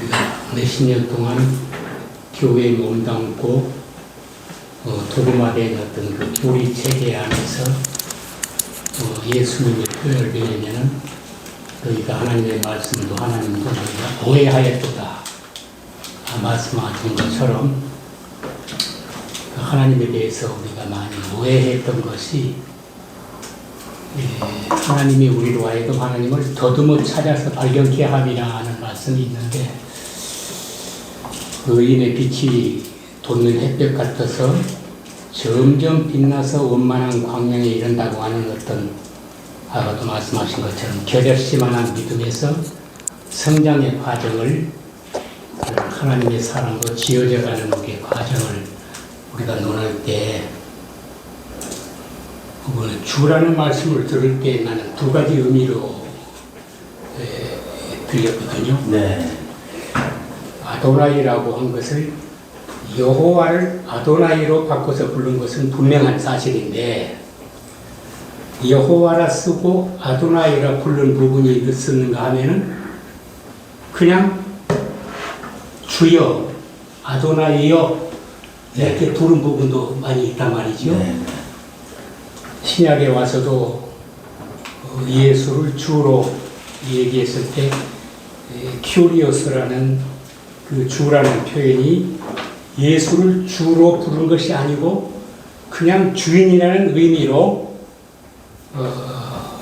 우리가 몇십 년 동안 교회에 몸담고 도구마된 어떤 그 교리 체계 안에서 예수님의 표현을 배우면은 너희가 하나님의 말씀도 하나님도 너희가 오해하였도다 말씀하신 것처럼 하나님에 대해서 우리가 많이 오해했던 것이 하나님이 우리로 하여금 하나님을 더듬어 찾아서 발견케 함이라 하는 말씀이 있는데 의인의 빛이 돋는 햇볕 같아서 점점 빛나서 원만한 광명에 이른다고 하는 어떤 아까도 말씀하신 것처럼 결혈시만한 믿음에서 성장의 과정을 하나님의 사랑으로 지어져가는 우리의 과정을 우리가 논할 때 주라는 말씀을 들을 때 나는 두 가지 의미로 들렸거든요. 네. 아도나이라고 한 것을 여호와를 아도나이로 바꿔서 부른 것은 분명한 사실인데 여호와라 쓰고 아도나이라 부른 부분이 있었는가 하면은 그냥 주여 아도나이여 이렇게 부른 부분도 많이 있단 말이죠. 네. 신약에 와서도 예수를 주로 얘기했을 때 큐리오스라는 그 주라는 표현이 예수를 주로 부른 것이 아니고 그냥 주인이라는 의미로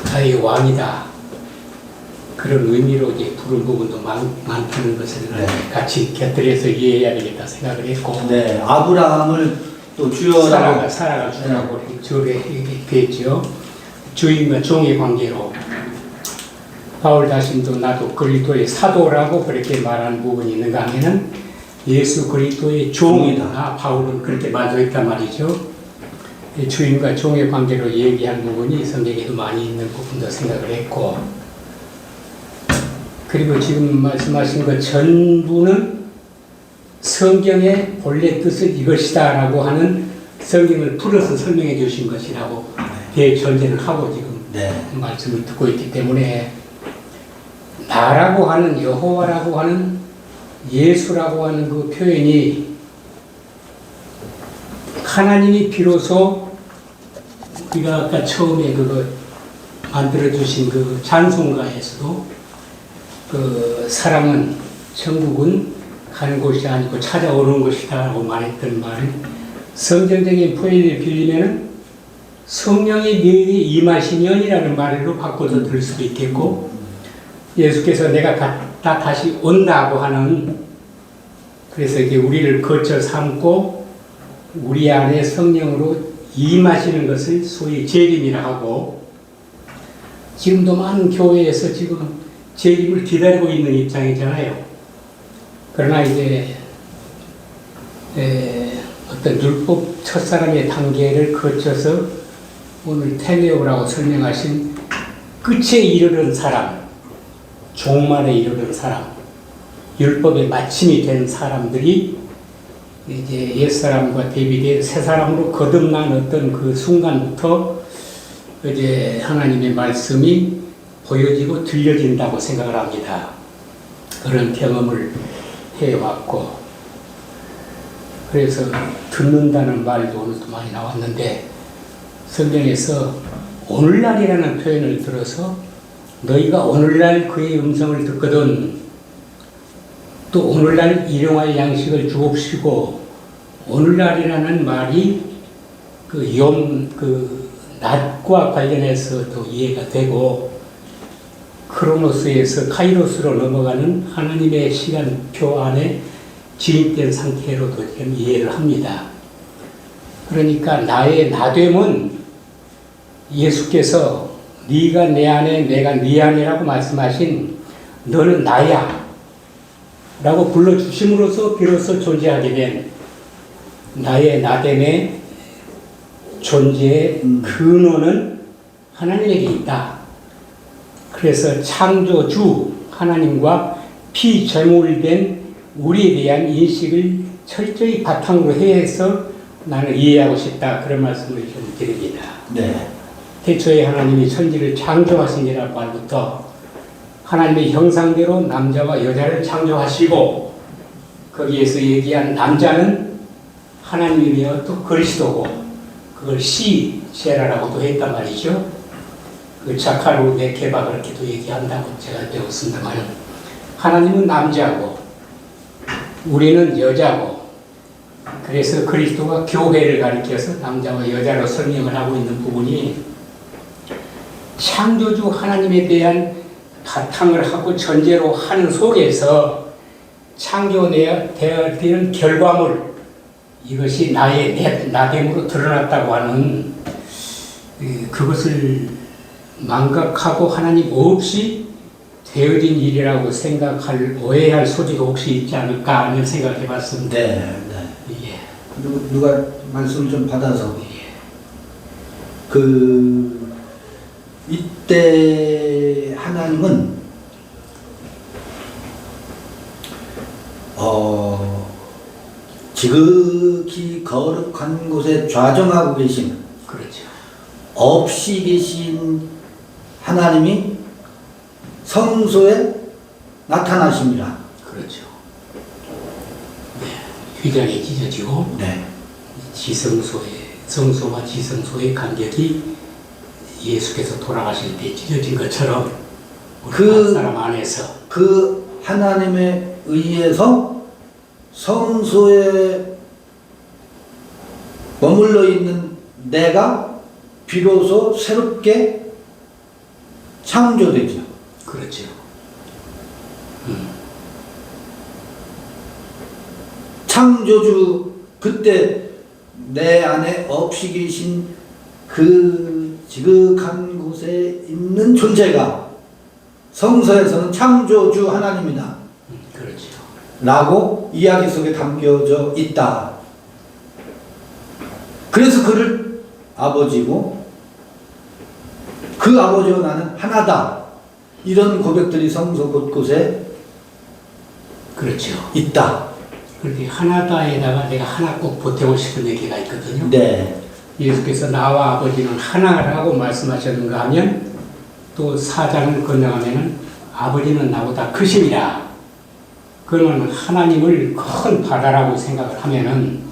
나의 왕이다 그런 의미로 이제 부른 부분도 많다는 것을 같이 곁들여서 이해해야 되겠다 생각을 했고 네. 아브라함을 또 주여라고 사라가 주라고 저게 됐죠. 주인과 종의 관계로 바울 자신도 나도 그리스도의 사도라고 그렇게 말하는 부분이 있는가 하면은 예수 그리스도의 종이다. 바울은 그렇게 말했단 말이죠. 주인과 종의 관계로 얘기한 부분이 성경에도 많이 있는 부분도 생각을 했고 그리고 지금 말씀하신 것 전부는 성경의 본래 뜻은 이것이다 라고 하는 성경을 풀어서 설명해 주신 것이라고 대전제를 하고 지금 말씀을 듣고 있기 때문에 나라고 하는 여호와라고 하는 예수라고 하는 그 표현이 하나님이 비로소 우리가 아까 처음에 그거 만들어주신 그 찬송가에서도 그 사랑은 천국은 가는 곳이 아니고 찾아오는 것이다 라고 말했던 말은 성경적인 표현을 빌리면 성령의 너희에게 임하시면이라는 말로 바꿔서 들을 수도 있겠고 예수께서 내가 다 다시 온다고 하는 그래서 이게 우리를 거쳐 삼고 우리 안에 성령으로 임하시는 것을 소위 재림이라 하고 지금도 많은 교회에서 지금 재림을 기다리고 있는 입장이잖아요. 그러나 이제 어떤 율법 첫사람의 단계를 거쳐서 오늘 테메오라고 설명하신 끝에 이르는 사람, 종말에 이르는 사람, 율법의 마침이 된 사람들이 이제 옛사람과 대비된 새사람으로 거듭난 어떤 그 순간부터 이제 하나님의 말씀이 보여지고 들려진다고 생각을 합니다. 그런 경험을 해왔고 그래서 듣는다는 말도 오늘도 많이 나왔는데 성경에서 오늘날이라는 표현을 들어서 너희가 오늘날 그의 음성을 듣거든 또 오늘날 일용할 양식을 주옵시고 오늘날이라는 말이 그 낮과 관련해서도 이해가 되고 크로노스에서 카이로스로 넘어가는 하나님의 시간표 안에 진입된 상태로도 지금 이해를 합니다. 그러니까 나의 나됨은 예수께서 네가 내 안에 내가 네 안에라고 말씀하신 너는 나야 라고 불러주심으로써 비로소 존재하게 된 나의 나됨의 존재의 근원은 하나님에게 있다. 그래서 창조주 하나님과 피절물된 우리에 대한 인식을 철저히 바탕으로 해서 나는 이해하고 싶다. 그런 말씀을 좀 드립니다. 네. 태초에 하나님이 천지를 창조하시니라 말부터 하나님의 형상대로 남자와 여자를 창조하시고 거기에서 얘기한 남자는 하나님이며 또 그리스도고 그걸 세라라고도 했단 말이죠. 그 자카루 네케바 그렇게도 얘기한다고 제가 배웠습니다만 하나님은 남자고 우리는 여자고 그래서 그리스도가 교회를 가리켜서 남자와 여자로 설명을 하고 있는 부분이 창조주 하나님에 대한 바탕을 하고 전제로 하는 속에서 창조되어지는 결과물 이것이 나의 나됨으로 드러났다고 하는 그것을 망각하고 하나님 없이 되어진 일이라고 생각할 오해할 소지가 혹시 있지 않을까 하는 생각해 봤습니다. 네. 예. 누가 말씀 좀 받아서 예. 이때 하나님은 지극히 거룩한 곳에 좌정하고 계신 그렇죠. 없이 계신 하나님이 성소에 나타나십니다. 그렇죠. 네. 휘장이 찢어지고 네. 성소와 지성소의 간격이 예수께서 돌아가실 때 찢어진 것처럼 그 사람 안에서 그 하나님에 의해서 성소에 머물러 있는 내가 비로소 새롭게 창조되죠. 그렇죠. 창조주 그때 내 안에 없이 계신 그 지극한 곳에 있는 존재가 성서에서는 창조주 하나님이다 그렇죠. 라고 이야기 속에 담겨져 있다. 그래서 그를 아버지고 그 아버지와 나는 하나다 이런 고백들이 성서 곳곳에 그렇죠. 있다. 그런데 하나다에다가 내가 하나 꼭 보태고 싶은 얘기가 있거든요. 네. 예수께서 나와 아버지는 하나라고 말씀하셨는가 하면 또 4장을 건너가면은 아버지는 나보다 크심이라. 그러면 하나님을 큰 바다라고 생각을 하면은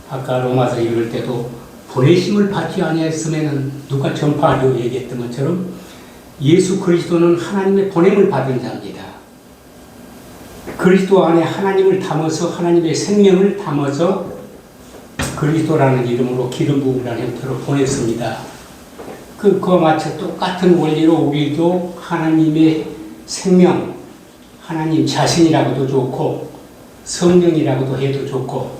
아까 로마서 읽을 때도 보내심을 받지 아니했으면은 누가 전파하려고 얘기했던 것처럼 예수 그리스도는 하나님의 보냄을 받은 자입니다. 그리스도 안에 하나님을 담아서 하나님의 생명을 담아서 그리스도라는 이름으로 기름 부음이라는 형태로 보냈습니다. 그와 마치 똑같은 원리로 우리도 하나님의 생명, 하나님 자신이라고도 좋고 성령이라고도 해도 좋고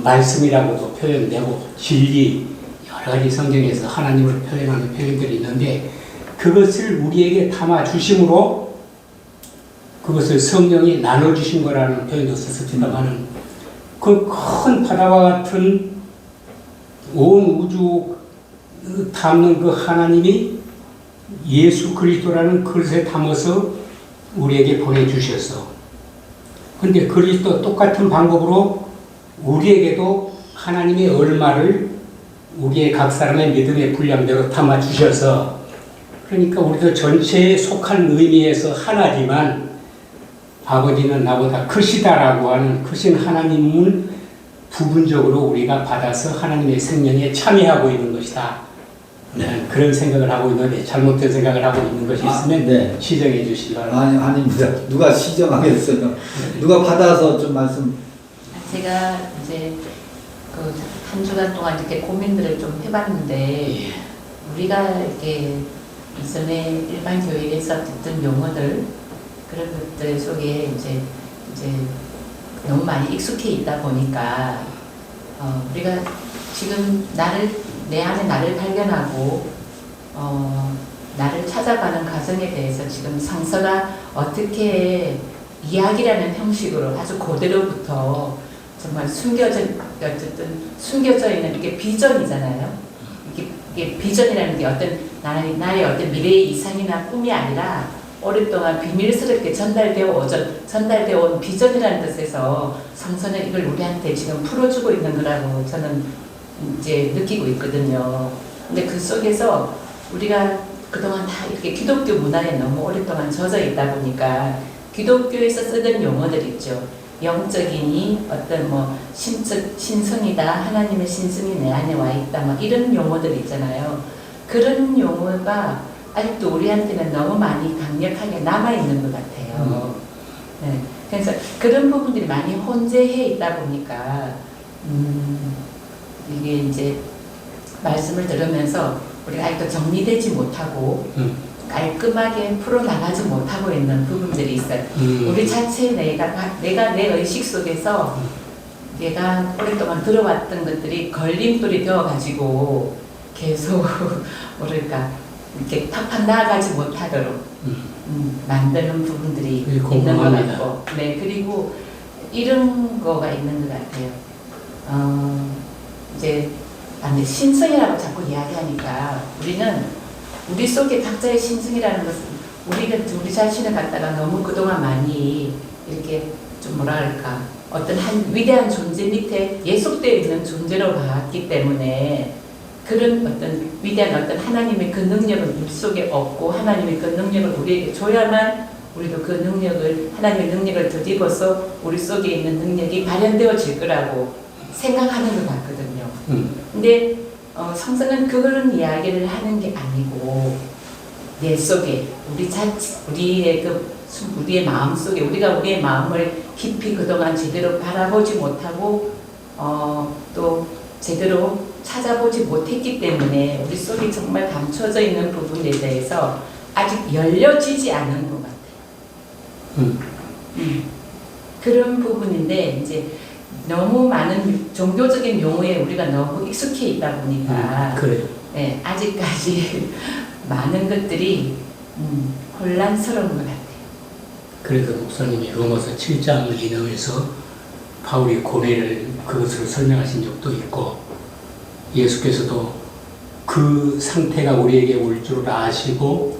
말씀이라고도 표현되고 진리 여러 가지 성경에서 하나님을 표현하는 표현들이 있는데 그것을 우리에게 담아 주심으로 그것을 성령이 나눠주신 거라는 표현도 썼습니다만은 그 큰 바다와 같은 온 우주 담는 그 하나님이 예수 그리스도라는 그릇에 담아서 우리에게 보내주셨어. 근데 그리스도 똑같은 방법으로 우리에게도 하나님의 얼마를 우리의 각 사람의 믿음의 분량대로 담아주셔서 그러니까 우리도 전체에 속한 의미에서 하나지만 아버지는 나보다 크시다라고 하는 크신 하나님을 부분적으로 우리가 받아서 하나님의 생명에 참여하고 있는 것이다. 네, 그런 생각을 하고 있는데 잘못된 생각을 하고 있는 것이 있으면 네. 시정해 주시기 바랍니다. 아닙니다. 누가 시정하겠어요. 누가 받아서 좀 말씀. 제가 이제 그 한 주간 동안 이렇게 고민들을 좀 해봤는데 예. 우리가 이렇게 이전에 일반 교회에서 듣던 용어들 그런 것들 속에 이제 너무 많이 익숙해 있다 보니까 우리가 지금 내 안에 나를 발견하고 나를 찾아가는 과정에 대해서 지금 상서가 어떻게 이야기라는 형식으로 아주 그대로부터 정말 숨겨져 있는 이게 비전이잖아요. 이게 비전이라는 게 어떤 나의 어떤 미래의 이상이나 꿈이 아니라 오랫동안 비밀스럽게 전달되어 온 비전이라는 뜻에서 상서는 이걸 우리한테 지금 풀어주고 있는 거라고 저는 이제 느끼고 있거든요. 근데 그 속에서 우리가 그동안 다 이렇게 기독교 문화에 너무 오랫동안 젖어 있다 보니까 기독교에서 쓰던 용어들 있죠. 영적이니 어떤 뭐 신성이다, 하나님의 신성이 내 안에 와 있다, 막 이런 용어들 있잖아요. 그런 용어가 아직도 우리한테는 너무 많이 강력하게 남아 있는 것 같아요. 네. 그래서 그런 부분들이 많이 혼재해 있다 보니까 이게 이제 말씀을 들으면서 우리가 아직도 정리되지 못하고 깔끔하게 풀어나가지 못하고 있는 부분들이 있어요. 우리 자체 내가 내 의식 속에서 내가 오랫동안 들어왔던 것들이 걸림돌이 되어가지고 계속 뭐랄까 이렇게 탁탁 나아가지 못하도록 만드는 부분들이 있는 것 같고, 네, 그리고 이런 거가 있는 것 같아요. 이제 신성이라고 자꾸 이야기하니까 우리는 우리 속에 각자의 신성이라는 것은 우리가 우리 자신을 갖다가 너무 그동안 많이 이렇게 좀 뭐랄까 어떤 한 위대한 존재 밑에 예속되어 있는 존재로 봤기 때문에 그런 어떤 위대한 어떤 하나님의 그 능력을 우리 속에 없고 하나님의 그 능력을 우리에게 줘야만 우리도 그 능력을 하나님의 능력을 덧입어서 우리 속에 있는 능력이 발현되어질 거라고 생각하는 것 같거든요. 근데 성서는 그런 이야기를 하는 게 아니고 내 속에 우리의 마음 속에 우리가 우리의 마음을 깊이 그동안 제대로 바라보지 못하고 또 제대로 찾아보지 못했기 때문에 우리 속에 정말 감춰져 있는 부분에 대해서 아직 열려지지 않은 것 같아요. 그런 부분인데 이제 너무 많은 종교적인 용어에 우리가 너무 익숙해 있다 보니까 그래요. 네, 아직까지 많은 것들이 혼란스러운 것 같아요. 그래서 목사님이 로마서 7장을 인용해서 바울이 고뇌를 그것으로 설명하신 적도 있고 예수께서도 그 상태가 우리에게 올 줄 아시고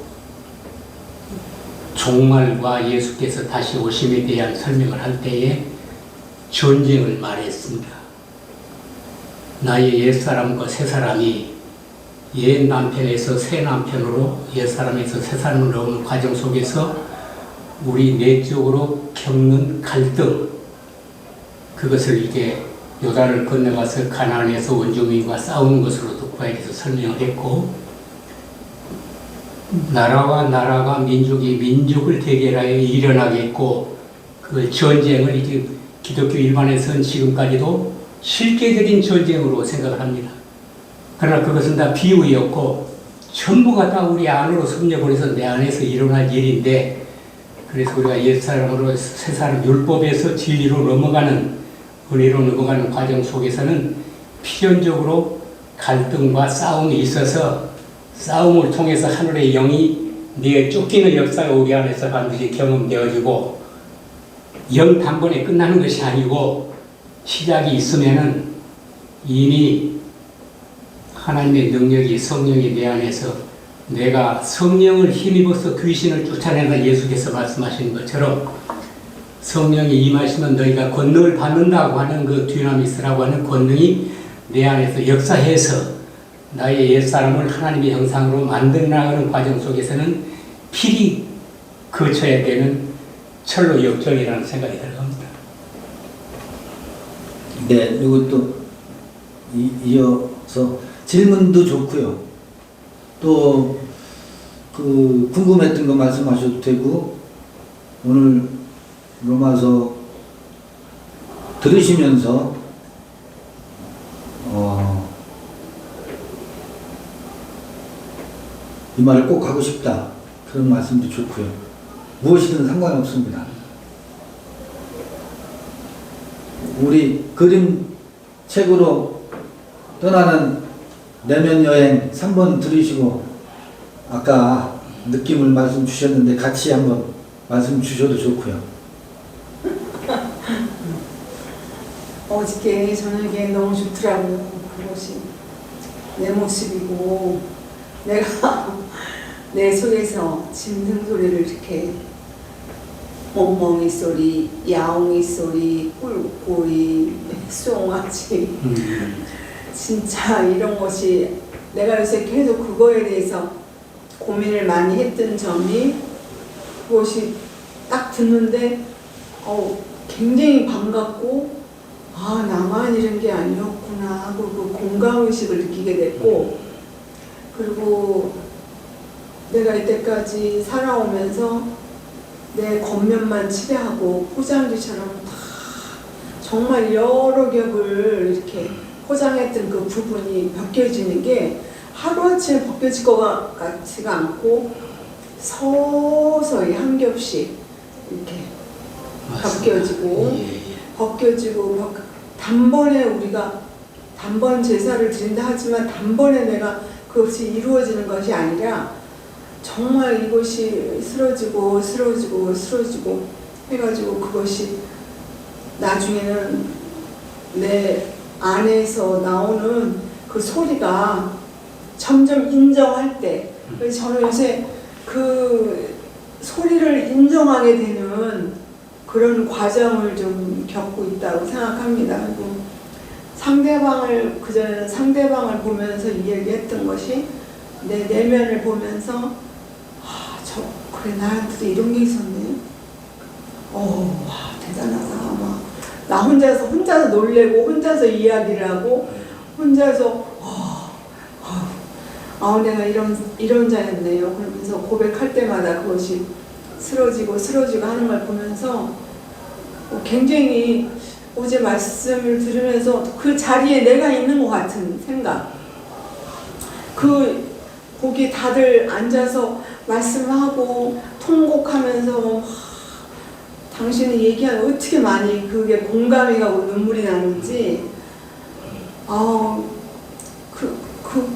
종말과 예수께서 다시 오심에 대한 설명을 할 때에 전쟁을 말했습니다. 나의 옛사람과 새사람이 옛 남편에서 새 남편으로 옛사람에서 새사람을 넘는 과정 속에서 우리 내적으로 겪는 갈등, 그것을 이게 요단을 건너가서 가나안에서 원주민과 싸우는 것으로도 구약에서 설명을 했고, 나라와 나라가 민족이 민족을 대결하여 일어나겠고, 그 전쟁을 이제 기독교 일반에서는 지금까지도 실제적인 전쟁으로 생각을 합니다. 그러나 그것은 다 비유였고 전부가 다 우리 안으로 섭렵을 내 안에서 일어날 일인데, 그래서 우리가 옛사람으로 새사람 율법에서 진리로 넘어가는, 은혜로 넘어가는 과정 속에서는 필연적으로 갈등과 싸움이 있어서 싸움을 통해서 하늘의 영이 내에 쫓기는 역사가 우리 안에서 반드시 경험되어지고, 영 단번에 끝나는 것이 아니고 시작이 있으면은 이미 하나님의 능력이, 성령이 내 안에서 내가 성령을 힘입어서 귀신을 쫓아내다 예수께서 말씀하신 것처럼 성령이 임하시면 너희가 권능을 받는다고 하는 그 듀나미스라고 하는 권능이 내 안에서 역사해서 나의 옛사람을 하나님의 형상으로 만들어 나가는 과정 속에서는 필히 거쳐야 되는 철로 역전이라는 생각이 들어갑니다. 네, 그리고 또 이어서 질문도 좋고요. 또 그 궁금했던 거 말씀하셔도 되고, 오늘 로마서 들으시면서 이 말을 꼭 하고 싶다, 그런 말씀도 좋고요. 무엇이든 상관없습니다. 우리 그림책으로 떠나는 내면 여행 3번 들으시고 아까 느낌을 말씀 주셨는데 같이 한번 말씀 주셔도 좋고요. 어저께 저녁에 너무 좋더라고요. 그것이 내 모습이고 내가 내 속에서 짐승 소리를 이렇게 멍멍이 소리, 야옹이 소리, 꿀꿀이, 수홍아지 진짜 이런 것이 내가 요새 계속 그거에 대해서 고민을 많이 했던 점이 그것이 딱 듣는데 굉장히 반갑고 아 나만 이런 게 아니었구나 하고 그 공감의식을 느끼게 됐고 그리고 내가 이때까지 살아오면서 내 겉면만 칠해하고 포장지처럼 다 정말 여러 겹을 이렇게 포장했던 그 부분이 벗겨지는 게 하루아침에 벗겨질 것 같지가 않고 서서히 한 겹씩 이렇게 벗겨지고 벗겨지고 단번에 우리가 단번 제사를 드린다 하지만 단번에 내가 그것이 이루어지는 것이 아니라 정말 이것이 쓰러지고 해가지고 그것이 나중에는 내 안에서 나오는 그 소리가 점점 인정할 때 그래서 저는 요새 그 소리를 인정하게 되는 그런 과정을 좀 겪고 있다고 생각합니다. 그리고 상대방을 그전에는 상대방을 보면서 이 얘기했던 것이 내 내면을 보면서 그래 나한테도 이런 게 있었네. 와 대단하다. 나 혼자서 놀래고 혼자서 이야기를 하고 혼자서 내가 이런 자였네요. 그러면서 고백할 때마다 그것이 쓰러지고 하는 걸 보면서 굉장히 어제 말씀을 들으면서 그 자리에 내가 있는 것 같은 생각. 거기 다들 앉아서 말씀하고 통곡하면서 당신이 얘기하는 어떻게 많이 그게 공감이 가고 눈물이 나는지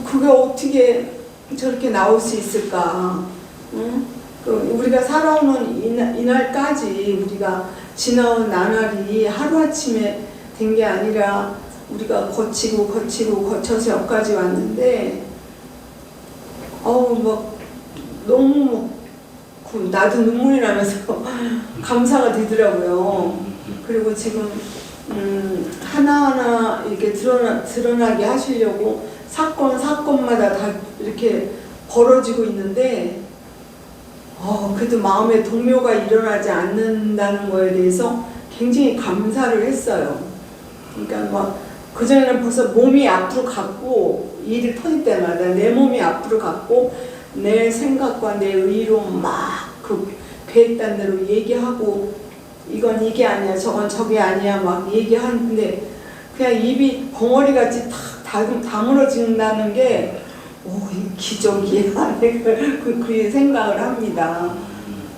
그게 어떻게 저렇게 나올 수 있을까? 응? 우리가 살아오는 이날까지 우리가 지나온 나날이 하루아침에 된 게 아니라 우리가 거쳐서 여기까지 왔는데 너무 나도 눈물이 나면서 감사가 되더라고요. 그리고 지금 하나하나 이렇게 드러나게 하시려고 사건마다 다 이렇게 벌어지고 있는데 그래도 마음에 동요가 일어나지 않는다는 거에 대해서 굉장히 감사를 했어요. 그러니까 그전에는 벌써 몸이 앞으로 갔고 일이 터질 때마다 내 몸이 앞으로 갔고 내 생각과 내 의로 막 그 계획단 대로 얘기하고 이건 이게 아니야 저건 저게 아니야 막 얘기하는데 그냥 입이 벙어리같이 탁 다물어진다는 게 기적이야 그 생각을 합니다.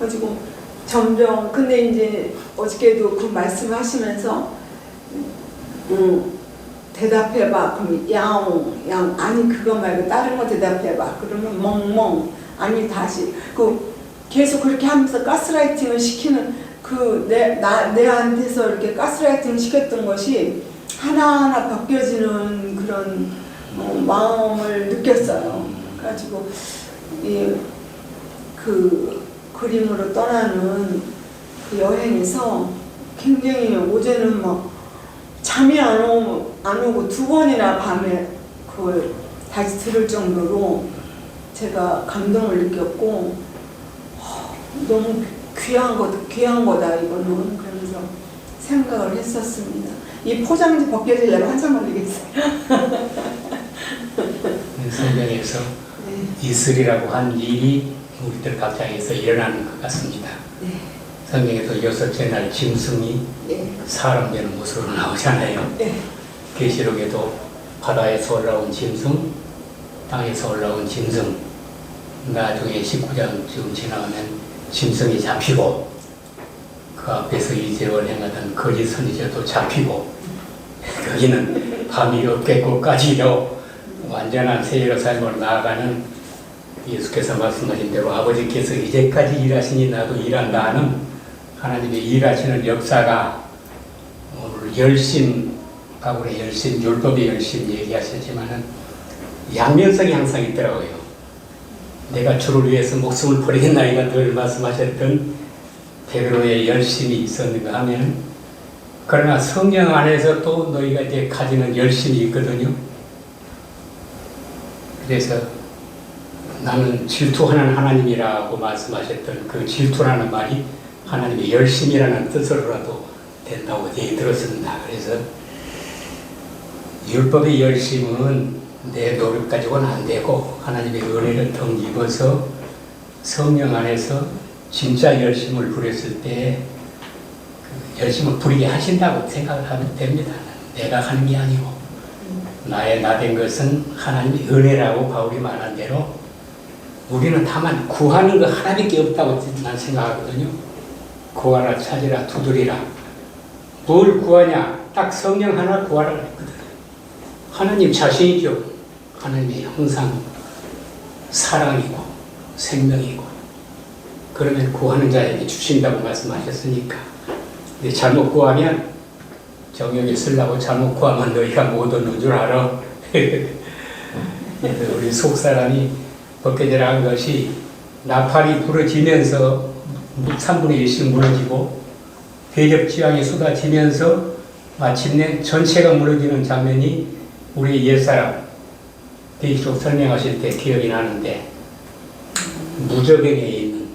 가지고 점점 근데 이제 어저께도 그 말씀하시면서 대답해봐. 그럼 야옹 아니 그거 말고 다른 거 대답해봐. 그러면 멍멍 아니 다시 계속 그렇게 하면서 가스라이팅을 시키는 내한테서 이렇게 가스라이팅 시켰던 것이 하나하나 벗겨지는 그런 마음을 느꼈어요. 그래가지고 그 그림으로 떠나는 그 여행에서 굉장히 어제는 막 잠이 안 오고 2번이나 밤에 그걸 다시 들을 정도로 제가 감동을 느꼈고 너무 귀한 거다 이거는 그러면서 생각을 했었습니다. 이 포장지 벗겨지려면 한참 걸리겠어요. 성경에서 이슬이라고 한 일이 우리들 각자에서 일어나는 것 같습니다. 성경에서 6째 날 짐승이 사람 되는 모습으로 나오잖아요. 계시록에도 바다에서 올라온 짐승, 땅에서 올라온 짐승, 나중에 19장쯤 지나가면 짐승이 잡히고 그 앞에서 이재원 행하던 거짓 선지자도 잡히고 거기는 밤이 없겠고까지도 완전한 새 예루살렘으로 나아가는 예수께서 말씀하신 대로 아버지께서 이제까지 일하시니 나도 일한다 하는 하나님의 일하시는 역사가 오늘 열심, 바울의 열심, 율법의 열심 얘기하셨지만은 양면성이 항상 있더라고요. 내가 주를 위해서 목숨을 버리겠나이가 늘 말씀하셨던 베드로의 열심이 있었는가 하면 그러나 성령 안에서 또 너희가 이제 가지는 열심이 있거든요. 그래서 나는 질투하는 하나님이라고 말씀하셨던 그 질투라는 말이 하나님의 열심이라는 뜻으로라도 된다고 얘기 들었습니다. 그래서 율법의 열심은 내 노력 가지고는 안 되고 하나님의 은혜를 덧입어서 성령 안에서 진짜 열심을 부렸을 때 그 열심을 부리게 하신다고 생각을 하면 됩니다. 내가 하는 게 아니고 나의 나 된 것은 하나님의 은혜라고 바울이 말한 대로 우리는 다만 구하는 거 하나밖에 없다고 난 생각하거든요. 구하라 찾으라 두드리라. 뭘 구하냐? 딱 성령 하나 구하라 그랬거든. 하나님 자신이죠. 하나님이 항상 사랑이고 생명이고 그러면 구하는 자에게 주신다고 말씀하셨으니까. 근데 잘못 구하면 정욕에 쓰려고 잘못 구하면 너희가 못 얻는 줄 알아. 우리 속사람이 법계절한 것이 나팔이 부러지면서 3분의 1씩 무너지고 대접지왕이 쏟아지면서 마침내 전체가 무너지는 장면이 우리 옛사람 대기록 설명하실 때 기억이 나는데 무적행에 있는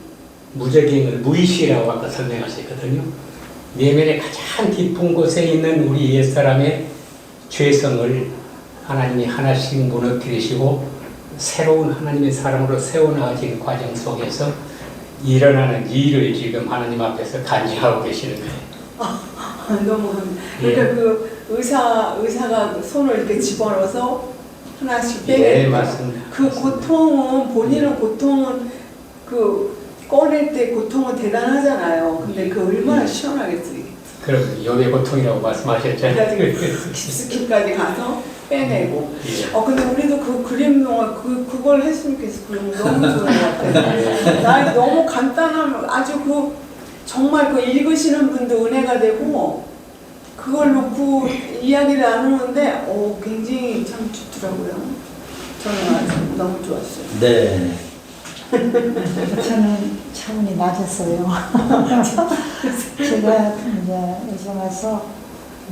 무적행을 무의식이라고 아까 설명하셨거든요. 내면의 가장 깊은 곳에 있는 우리 옛사람의 죄성을 하나님이 하나씩 무너뜨리시고 새로운 하나님의 사람으로 세워나가진 과정 속에서 일어나는 일을 지금 하나님 앞에서 간증하고 계시는 거예요. 너무 그러니까 그 의사가 손을 이렇게 집어넣어서 하나씩 빼내. 네, 맞습니다. 그 고통은 본인은 고통은 그 꺼낼 때 고통은 대단하잖아요. 근데 그 얼마나 시원하겠어요. 그럼 요배 고통이라고 말씀하셨잖아요. 깊숙이까지 가서 빼내고. 예. 근데 우리도 그 그림 영화 그걸 했으면 좋겠어. 그럼 너무 좋은 것 같아요. 나 너무 간단하면 아주 그 정말 그 읽으시는 분도 은혜가 되고 그걸 놓고 이야기를 나누는데 굉장히 참 좋더라고요. 저는 아주 너무 좋았어요. 네. 저는 차원이 낮았어요. 제가 이제 여기 와서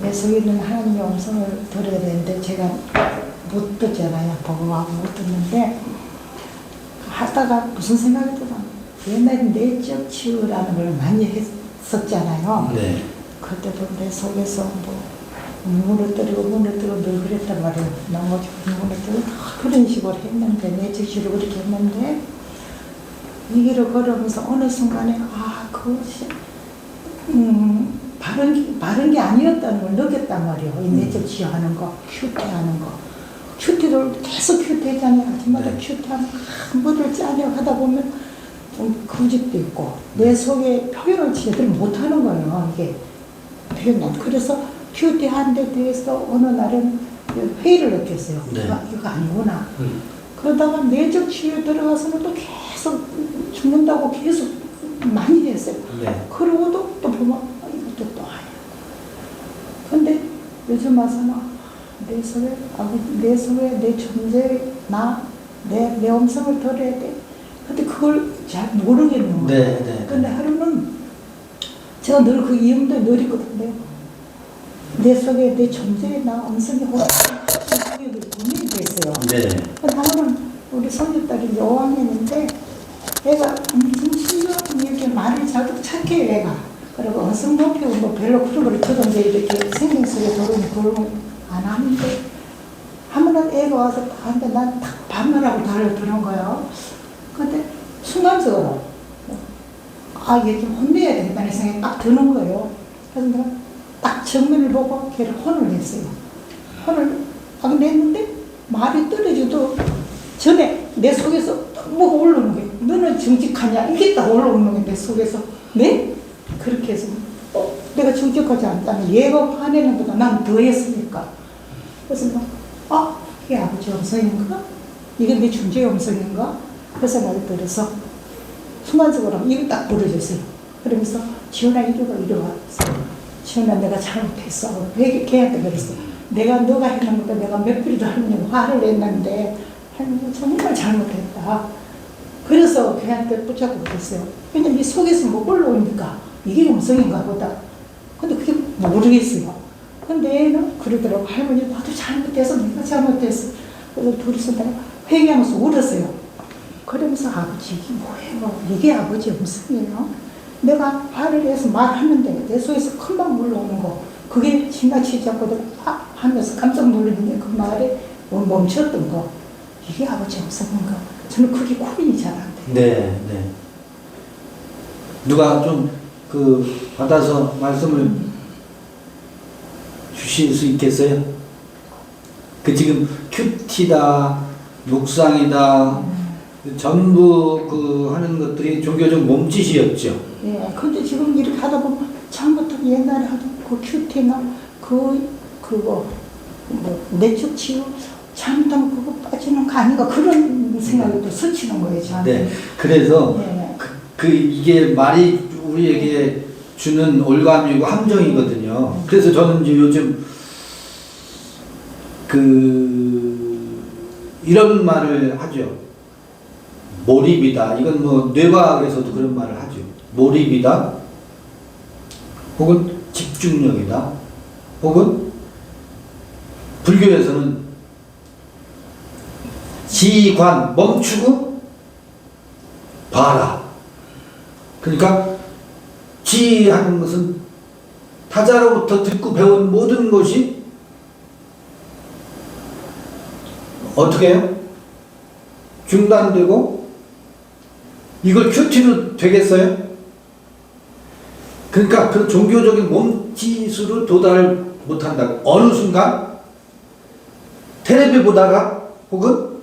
내 속에 있는 하나님의 음성을 들어야 되는데 제가 못 듣잖아요. 보고하고 못 듣는데 하다가 무슨 생각이 들어. 옛날에 내적 치유라는 걸 많이 했었잖아요. 네. 그때도 내 속에서 뭐 무너뜨리고 늘 그랬단 말이에요. 넘어지고 무너뜨리고 그런 식으로 했는데 내적 치유를 그렇게 했는데 이 길을 걸으면서 어느 순간에 그것이 바른 게 아니었다는 걸 느꼈단 말이에요. 이 내적 치유하는 거, 큐티하는 거. 큐티를 계속 큐티했잖아요. 아침마다 네. 큐티하는 뭐를 짜려 하다 보면 좀 고집도 있고 내 속에 표현을 제대로 못하는 거예요. 이게 표현. 그래서 큐티한 데 대해서 어느 날은 회의를 느꼈어요. 네. 이거 아니구나. 그러다가 내적 치유에 들어가서는 또 계속 죽는다고 계속 많이 했어요. 네. 그러고도 또 보면 이것도 또 아니야. 근데 요즘 와서는 내 속에 내 존재, 내 음성을 들어야 돼. 근데 그걸 잘 모르겠는 거예요. 네, 네. 근데 하루는 제가 늘 그 이음도 늘 있거든요. 내 속에 내 존재의 나 음성이 그게 고민이 됐어요. 네. 하루는 우리 손주딸이 5학년인데 애가 엄청 신기하게 이렇게 말을 잘 착해요, 애가. 그리고 음성 높이고 뭐 별로 그런 걸 저도 이제 이렇게 생긴 속에 들어오면 그걸 안 하는데 한 번은 애가 와서 하는데 난 딱 반말하고 달려드는 거예요. 근데 순간적으로 얘 좀 혼내야 되겠다는 생각이 딱 드는 거예요. 그래서 내가 딱 정면을 보고 걔를 혼을 냈어요. 혼을 딱 냈는데 말이 떨어져도 전에 내 속에서 뭐가 올라오는 거예요. 너는 정직하냐? 이게 딱 올라오는 거예요. 내 속에서. 네? 그렇게 해서 내가 정직하지 않다면 얘가 화내는 것보다 난 더 했으니까. 그래서 이게 아버지 음성인가? 이게 내 존재의 음성인가? 그 생각이 들어서 순간적으로 입이 딱 부러졌어요. 그러면서 지훈아 이리 와. 지훈아 내가 잘못했어. 걔한테 그랬어. 너가 했는 것도 내가 몇 필도 할머니가 화를 냈는데 할머니 정말 잘못했다. 그래서 걔한테 붙잡고 그랬어요. 왜냐면 네 속에서 못 올라오니까 이게 음성인가 보다. 근데 그게 모르겠어요. 근데 애는 그러더라고. 할머니 나도 잘못했어. 내가 잘못했어. 그래서 둘이서 내가 회개하면서 울었어요. 그러면서 아버지 이게 뭐예요? 이게 아버지 음성이에요? 내가 말을 해서 말하는데 내 속에서 금방 물러오는 거 그게 지나치지 않고도 팍 하면서 깜짝 놀랐는데 그 말에 멈췄던 거 이게 아버지 음성인가? 저는 그게 구분이 잘 안 돼요. 네, 네. 누가 좀 받아서 말씀을 주실 수 있겠어요? 지금 큐티다, 묵상이다, 전부 하는 것들이 종교적 몸짓이었죠. 예, 근데 지금 이렇게 하다 보면 처음부터 옛날에 하던 그 큐티나 그거 내적 치유 잘못하면 그거 빠지는 거 아닌가 그런 생각이 또 스치는 거예요 저한테. 네, 그래서 예. 이게 말이 우리에게 주는 올감이고 함정이거든요. 그래서 저는 이제 요즘 이런 말을 하죠. 몰입이다. 이건 뭐 뇌과학에서도 그런 말을 하죠. 몰입이다. 혹은 집중력이다. 혹은 불교에서는 지관, 멈추고 봐라. 그러니까 지하는 것은 타자로부터 듣고 배운 모든 것이 어떻게 해요? 중단되고 이걸 큐티로 되겠어요? 그러니까 그 종교적인 몸짓으로 도달을 못한다고. 어느 순간 텔레비 보다가 혹은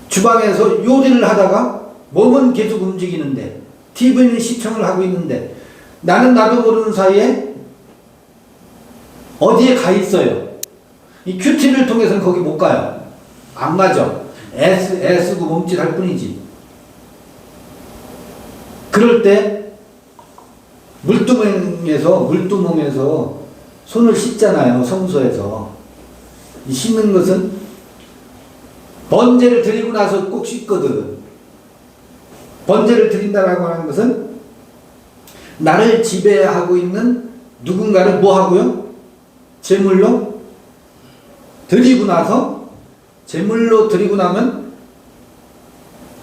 주방에서 요리를 하다가 몸은 계속 움직이는데 TV는 시청을 하고 있는데 나는 나도 모르는 사이에 어디에 가 있어요. 이 큐티를 통해서는 거기 못 가요. 안 가죠. 애쓰고 몸짓할 뿐이지. 그럴 때 물두멍에서 손을 씻잖아요. 성소에서. 이 씻는 것은 번제를 드리고 나서 꼭 씻거든. 번제를 드린다라고 하는 것은 나를 지배하고 있는 누군가를 뭐 하고요? 제물로 드리고 나서 제물로 드리고 나면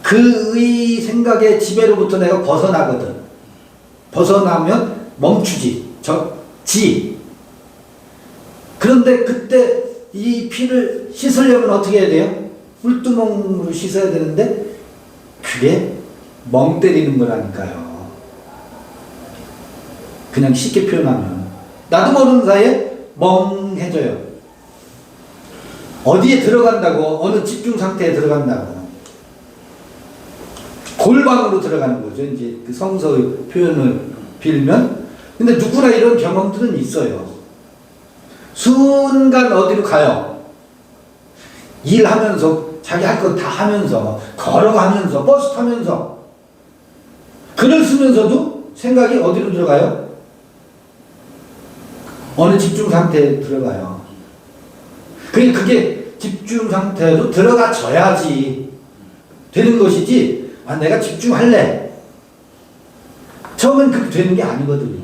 그의 생각의 지배로부터 내가 벗어나거든. 벗어나면 멈추지. 그런데 그때 이 피를 씻으려면 어떻게 해야 돼요? 물두멍으로 씻어야 되는데 그게 멍 때리는 거라니까요. 그냥 쉽게 표현하면 나도 모르는 사이에 멍해져요. 어디에 들어간다고? 어느 집중 상태에 들어간다고? 골방으로 들어가는 거죠. 이제 그 성서의 표현을 빌면. 근데 누구나 이런 경험들은 있어요. 순간 어디로 가요? 일하면서 자기 할 것 다 하면서 걸어가면서 버스 타면서 글을 쓰면서도 생각이 어디로 들어가요? 어느 집중 상태에 들어가요. 그게 집중 상태로 들어가줘야지 되는 것이지. 내가 집중할래. 처음엔 그렇게 되는 게 아니거든요.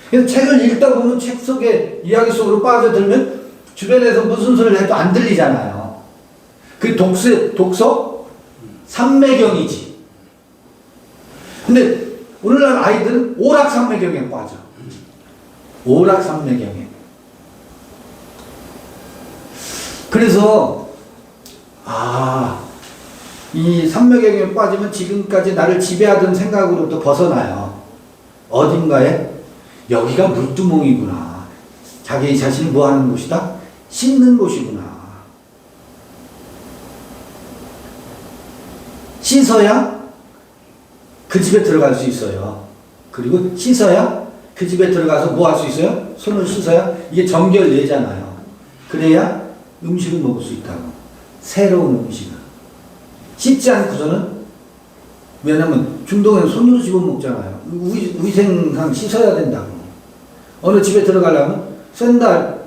그래서 책을 읽다 보면 책 속에 이야기 속으로 빠져들면 주변에서 무슨 소리를 해도 안 들리잖아요. 그 독서 삼매경이지. 근데 오늘날 아이들은 오락삼매경에 빠져. 오락삼매경에. 그래서 이 삼매경에 빠지면 지금까지 나를 지배하던 생각으로부터 벗어나요. 어딘가에 여기가 물두멍이구나. 자기 자신을 뭐 하는 곳이다? 씻는 곳이구나. 씻어야 그 집에 들어갈 수 있어요. 그리고 씻어야 그 집에 들어가서 뭐 할 수 있어요? 손을 씻어야 이게 정결되잖아요. 그래야 음식을 먹을 수 있다고. 새로운 음식을. 씻지 않고서는, 왜냐면 중동에는 손으로 집어먹잖아요. 위생상 씻어야 된다고. 어느 집에 들어가려면 샌들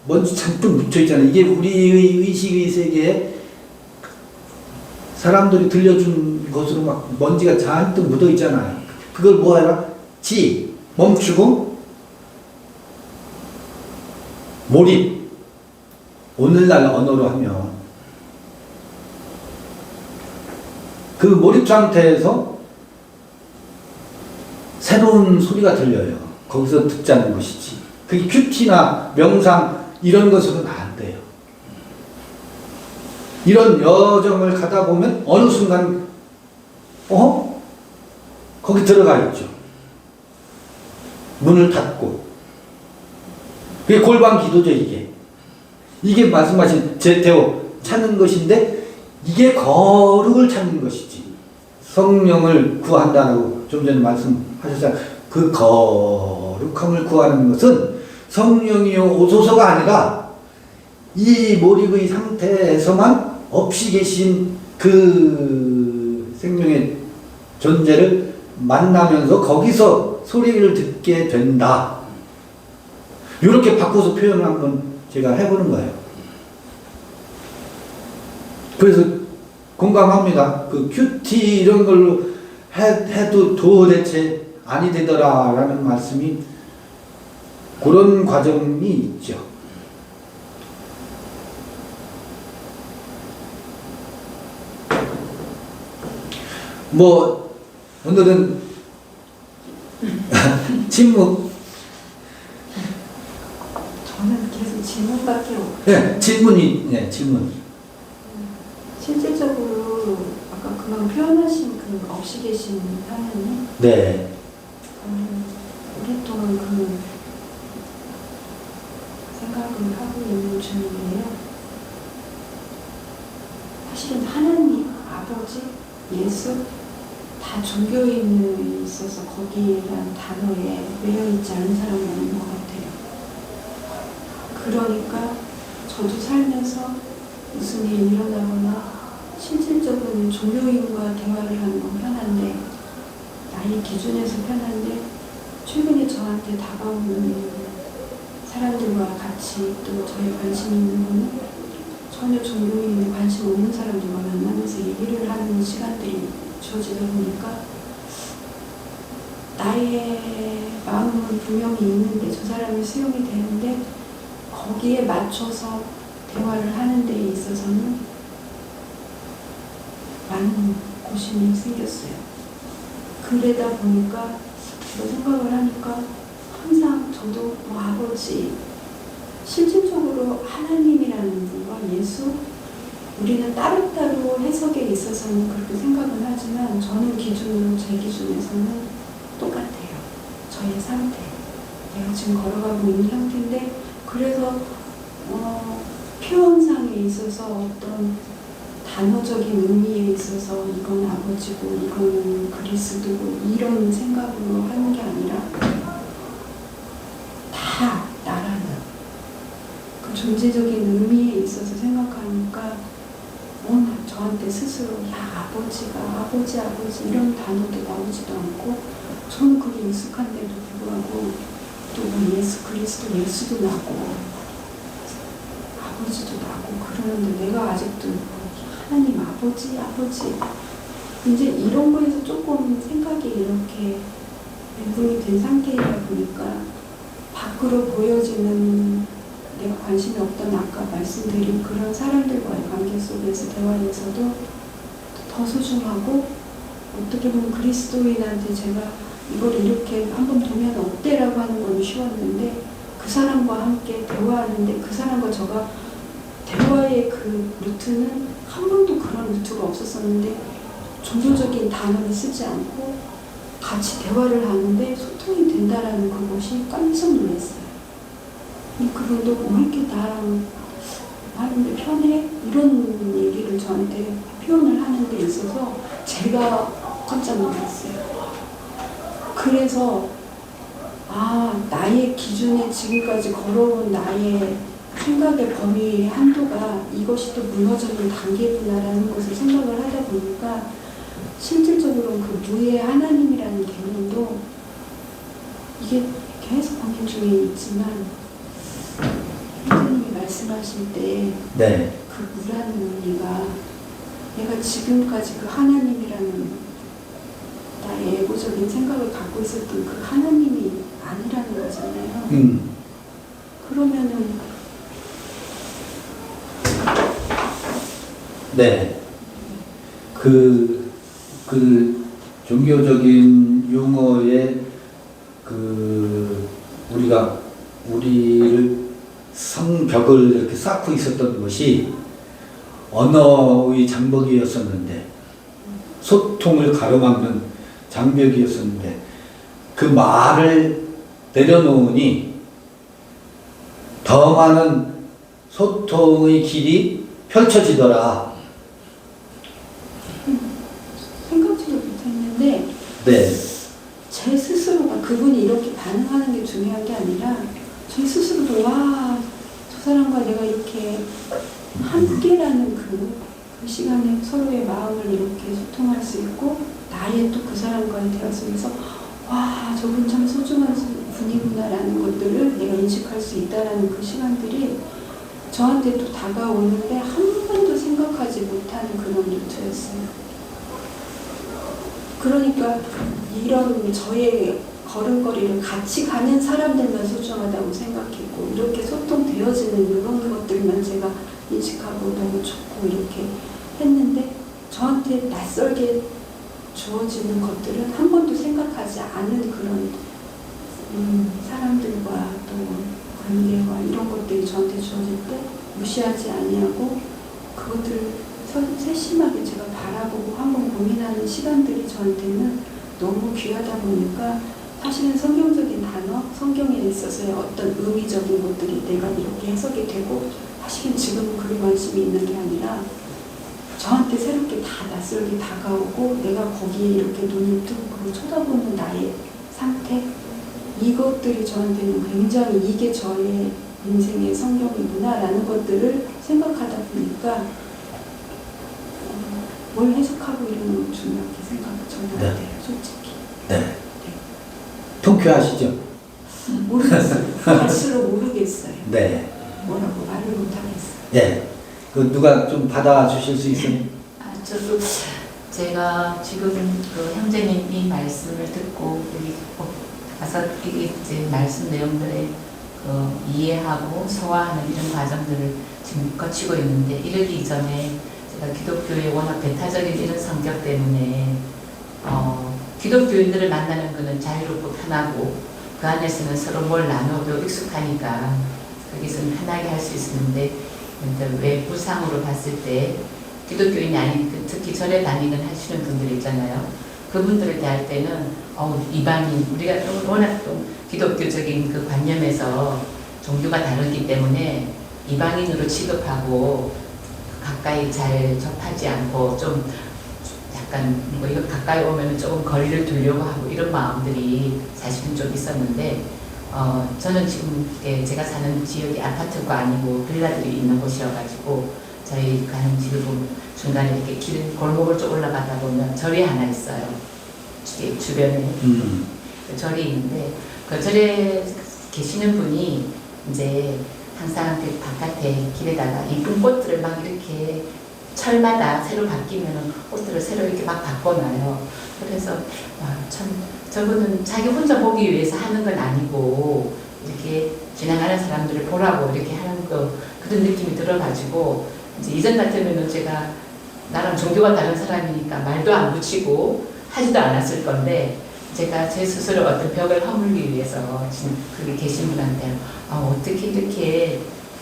먼지 잔뜩 묻혀있잖아요. 이게 우리의 의식의 세계에 사람들이 들려준 것으로 막 먼지가 잔뜩 묻어있잖아요. 그걸 뭐 해라? 멈추고 몰입. 오늘날 언어로 하면 그 몰입 상태에서 새로운 소리가 들려요. 거기서 듣자는 것이지. 그게 큐티나 명상 이런 것으로는 안 돼요. 이런 여정을 가다 보면 어느 순간 거기 들어가 있죠. 문을 닫고. 그게 골방 기도죠, 이게. 이게 말씀하신 제테오 찾는 것인데 이게 거룩을 찾는 것이지. 성령을 구한다고 좀 전에 말씀하셨잖아요. 그 거룩함을 구하는 것은 성령이요 오소서가 아니라 이 몰입의 상태에서만 없이 계신 그 생명의 존재를 만나면서 거기서 소리를 듣게 된다. 이렇게 바꿔서 표현을 한번 제가 해보는 거예요. 그래서 공감합니다. 그 큐티 이런 걸로 해도 도대체 아니 되더라라는 말씀이 그런 과정이 있죠. 뭐 오늘은 침묵. 저는 계속 질문밖에 없고 네, 질문이 질문. 실질적으로 아까 그만 표현하신 그 없이 계신 하나님 네. 오랫동안 그 생각을 하고 있는 중이에요. 사실은 하나님, 아버지, 예수 다 종교에 있어서 거기에란 단어에 매여있지 않은 사람이 없는 것 같아요. 그러니까 저도 살면서 무슨 일이 일어나거나 실질적으로는 종교인과 대화를 하는 건 편한데 나의 기준에서 편한데 최근에 저한테 다가오는 사람들과 같이 또 저의 관심 있는 거는 전혀 종교인에 관심 없는 사람들과 만나면서 얘기를 하는 시간들이 주어지다 보니까 나의 마음은 분명히 있는데 저 사람이 수용이 되는데 거기에 맞춰서 대화를 하는 데 있어서는 많은 고심이 생겼어요. 그러다 보니까 제가 생각을 하니까 항상 저도 아버지 실질적으로 하나님이라는 분과 예수 우리는 따로따로 해석에 있어서는 그렇게 생각은 하지만 저는 기준으로 제 기준에서는 똑같아요. 저의 상태 내가 지금 걸어가고 있는 상태인데 그래서 표현상에 있어서 어떤 단어적인 의미에 있어서 이건 아버지고 이거는 그리스도고 이런 생각으로 하는 게 아니라 다 나라는 그 존재적인 의미에 있어서 생각하니까 저한테 스스로 야 아버지가 아버지 이런 단어도 나오지도 않고 저는 그게 익숙한데도 불구하고 또 예수 그리스도 예수도 나고 아버지도 나고 그러는데 내가 아직도 하나님 아버지 이제 이런 거에서 조금 생각이 이렇게 배분이 된 상태이다 보니까 밖으로 보여지는 내가 관심이 없던 아까 말씀드린 그런 사람들과의 관계 속에서 대화에서도 더 소중하고 어떻게 보면 그리스도인한테 제가 이걸 이렇게 한번 보면 어때라고 하는 건 쉬웠는데 그 사람과 함께 대화하는데 그 사람과 저가 대화의 그 루트는 한 번도 그런 루트가 없었었는데 종교적인 단어를 쓰지 않고 같이 대화를 하는데 소통이 된다라는 그것이 깜짝 놀랐어요. 그분도 왜 이렇게 나랑 하는데 편해? 이런 얘기를 저한테 표현을 하는 데 있어서 제가 깜짝 놀랐어요. 그래서 나의 기준에 지금까지 걸어온 나의 생각의 범위의 한도가 이것이 또 무너지는 단계구나라는 것을 생각을 하다 보니까 실질적으로 그 무의 하나님이라는 개념도 이게 계속 관계 중에 있지만 선생님이 말씀하실 때 그 무라는 의미가 내가 지금까지 그 하나님이라는 나의 에고적인 생각을 갖고 있었던 그 하나님이 아니라는 거잖아요. 그러면은 네. 그 그 종교적인 용어에 우리를 성벽을 이렇게 쌓고 있었던 것이 언어의 장벽이었었는데, 소통을 가로막는 장벽이었었는데, 그 말을 내려놓으니 더 많은 소통의 길이 펼쳐지더라. 생각지도 못했는데 네. 제 스스로가 그분이 이렇게 반응하는 게 중요한 게 아니라 제 스스로도 와, 저 사람과 내가 이렇게 함께라는 그 시간에 서로의 마음을 이렇게 소통할 수 있고 나의 또 그 사람과의 대화 속에서 와, 저분 참 소중한 분이구나라는 것들을 내가 인식할 수 있다라는 그 시간들이 저한테 또 다가오는데 한 번도 생각하지 못하는 그런 루트였어요. 그러니까 이런 저의 걸음걸이를 같이 가는 사람들만 소중하다고 생각했고, 이렇게 소통되어지는 이런 것들만 제가 인식하고 너무 좋고 이렇게 했는데, 저한테 낯설게 주어지는 것들은 한 번도 생각하지 않은 그런 사람들과 또 관계와 이런 것들이 저한테 주어질 때 무시하지 아니하고 그것들을 세심하게 제가 바라보고 한번 고민하는 시간들이 저한테는 너무 귀하다 보니까, 사실은 성경적인 단어, 성경에 있어서의 어떤 의미적인 것들이 내가 이렇게 해석이 되고 사실은 지금은 그런 관심이 있는 게 아니라 저한테 새롭게 다 낯설게 다가오고 내가 거기에 이렇게 눈을 뜨고 쳐다보는 나의 상태, 이것들이 저한테는 굉장히 이게 저의 인생의 성경이구나 라는 것들을 생각하다 보니까 뭘 해석하고 이러는 건 중요하게 저는 안 돼요, 솔직히. 네. 통쾌하시죠? 모르겠어요. 갈수록 모르겠어요. 네. 뭐라고 말을 못하겠어요. 네. 그 누가 좀 받아주실 수 있으면? 저도 제가 지금 그 형제님이 말씀을 듣고 여기 가서 이게 이제 말씀 내용들을 이해하고 소화하는 이런 과정들을 지금 거치고 있는데, 이러기 이전에 제가 기독교의 워낙 배타적인 이런 성격 때문에 기독교인들을 만나는 것은 자유롭고 편하고 그 안에서는 서로 뭘 나눠도 익숙하니까 거기서는 편하게 할 수 있었는데, 외부상으로 봤을 때 기독교인이 아닌 특히 절에 다니는 하시는 분들 있잖아요. 그분들을 대할 때는 이방인, 우리가 워낙 좀 기독교적인 그 관념에서 종교가 다르기 때문에 이방인으로 취급하고 가까이 잘 접하지 않고 좀 약간 이거 가까이 오면 조금 거리를 두려고 하고 이런 마음들이 사실은 좀 있었는데, 저는 지금 제가 사는 지역이 아파트가 아니고 빌라들이 있는 곳이어가지고 저희 가는 집을 보면 중간에 이렇게 골목을 쭉 올라가다 보면 절이 하나 있어요. 주변에 절이 있는데, 그 절에 계시는 분이 이제 항상 그 바깥에 길에다가 이쁜 꽃들을 막 이렇게 철마다 새로 바뀌면 꽃들을 새로 이렇게 막 바꿔놔요. 그래서 참 저분은 자기 혼자 보기 위해서 하는 건 아니고 이렇게 지나가는 사람들을 보라고 이렇게 하는 그런 느낌이 들어가지고, 이제 이전 같으면은 제가 나랑 종교가 다른 사람이니까 말도 안 붙이고 하지도 않았을 건데, 제가 제 스스로 어떤 벽을 허물기 위해서 거기 계신 분한테 어떻게 이렇게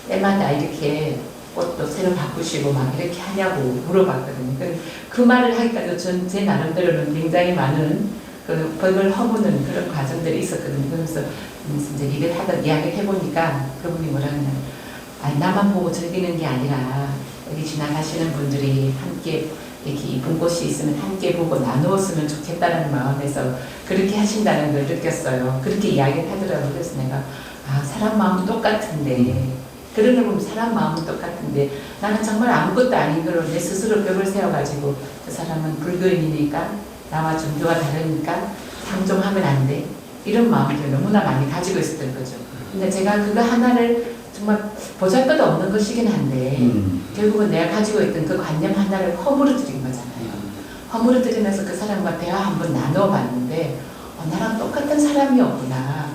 때마다 이렇게 꽃도 새로 바꾸시고 막 이렇게 하냐고 물어봤거든요. 그 말을 하기까지 전 제 나름대로는 굉장히 많은 그 벽을 허무는 그런 과정들이 있었거든요. 그래서 이제 일을 이야기를 해보니까 그분이 뭐라 그러냐면, 나만 보고 즐기는 게 아니라 여기 지나가시는 분들이 함께 이렇게 이쁜 꽃이 있으면 함께 보고 나누었으면 좋겠다는 마음에서 그렇게 하신다는 걸 느꼈어요. 그렇게 이야기를 하더라고요. 그래서 내가 사람 마음은 똑같은데, 그런 걸 보면 사람 마음은 똑같은데 나는 정말 아무것도 아닌 걸로 내 스스로 벽을 세워가지고 그 사람은 불교인이니까 나와 종교가 다르니까 상종하면 안 돼, 이런 마음들을 너무나 많이 가지고 있었던 거죠. 근데 제가 그거 하나를 정말 보잘것없는 것이긴 한데 결국은 내가 가지고 있던 그 관념 하나를 허물어뜨린 거잖아요. 허물어뜨리면서 그 사람과 대화 한번 나눠봤는데 나랑 똑같은 사람이었구나,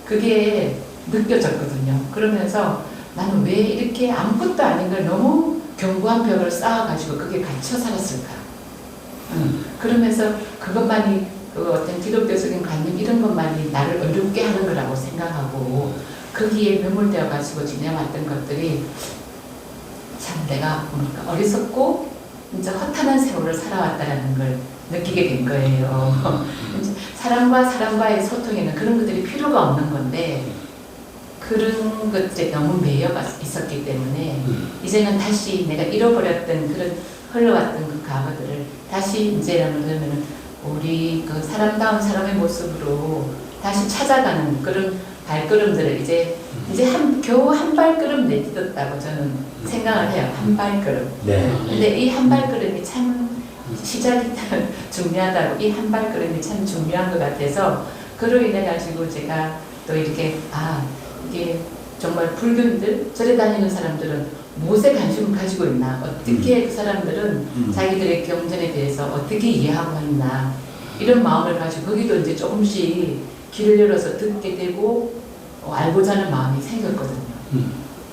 그게 느껴졌거든요. 그러면서 나는 왜 이렇게 아무것도 아닌 걸 너무 견고한 벽을 쌓아가지고 그게 갇혀 살았을까. 그러면서 그것만이 그 어떤 기독교적인 관념 이런 것만이 나를 어렵게 하는 거라고 생각하고 거기에 매몰되어 가지고 지내왔던 것들이 참 내가 보니까 어리석고 이제 허탄한 세월을 살아왔다라는 걸 느끼게 된 거예요. 이제 사람과 사람과의 소통에는 그런 것들이 필요가 없는 건데 그런 것들에 너무 매여가 있었기 때문에 이제는 다시 내가 잃어버렸던 그런 흘러왔던 그 과거들을 다시 이제라면 그러면은 우리 그 사람다운 사람의 모습으로 다시 찾아가는 그런 발걸음들을 이제 겨우 한 발걸음 내딛었다고 저는 생각을 해요. 한 발걸음. 네. 근데 이 한 발걸음이 참 시작이 중요하다고 이 한 발걸음이 참 중요한 것 같아서 그로 인해 가지고 제가 또 이렇게 이게 정말 불교인들 절에 다니는 사람들은 무엇에 관심을 가지고 있나 어떻게 그 사람들은 자기들의 경전에 대해서 어떻게 이해하고 있나 이런 마음을 가지고 거기도 이제 조금씩 길을 열어서 듣게 되고 알고자 하는 마음이 생겼거든요.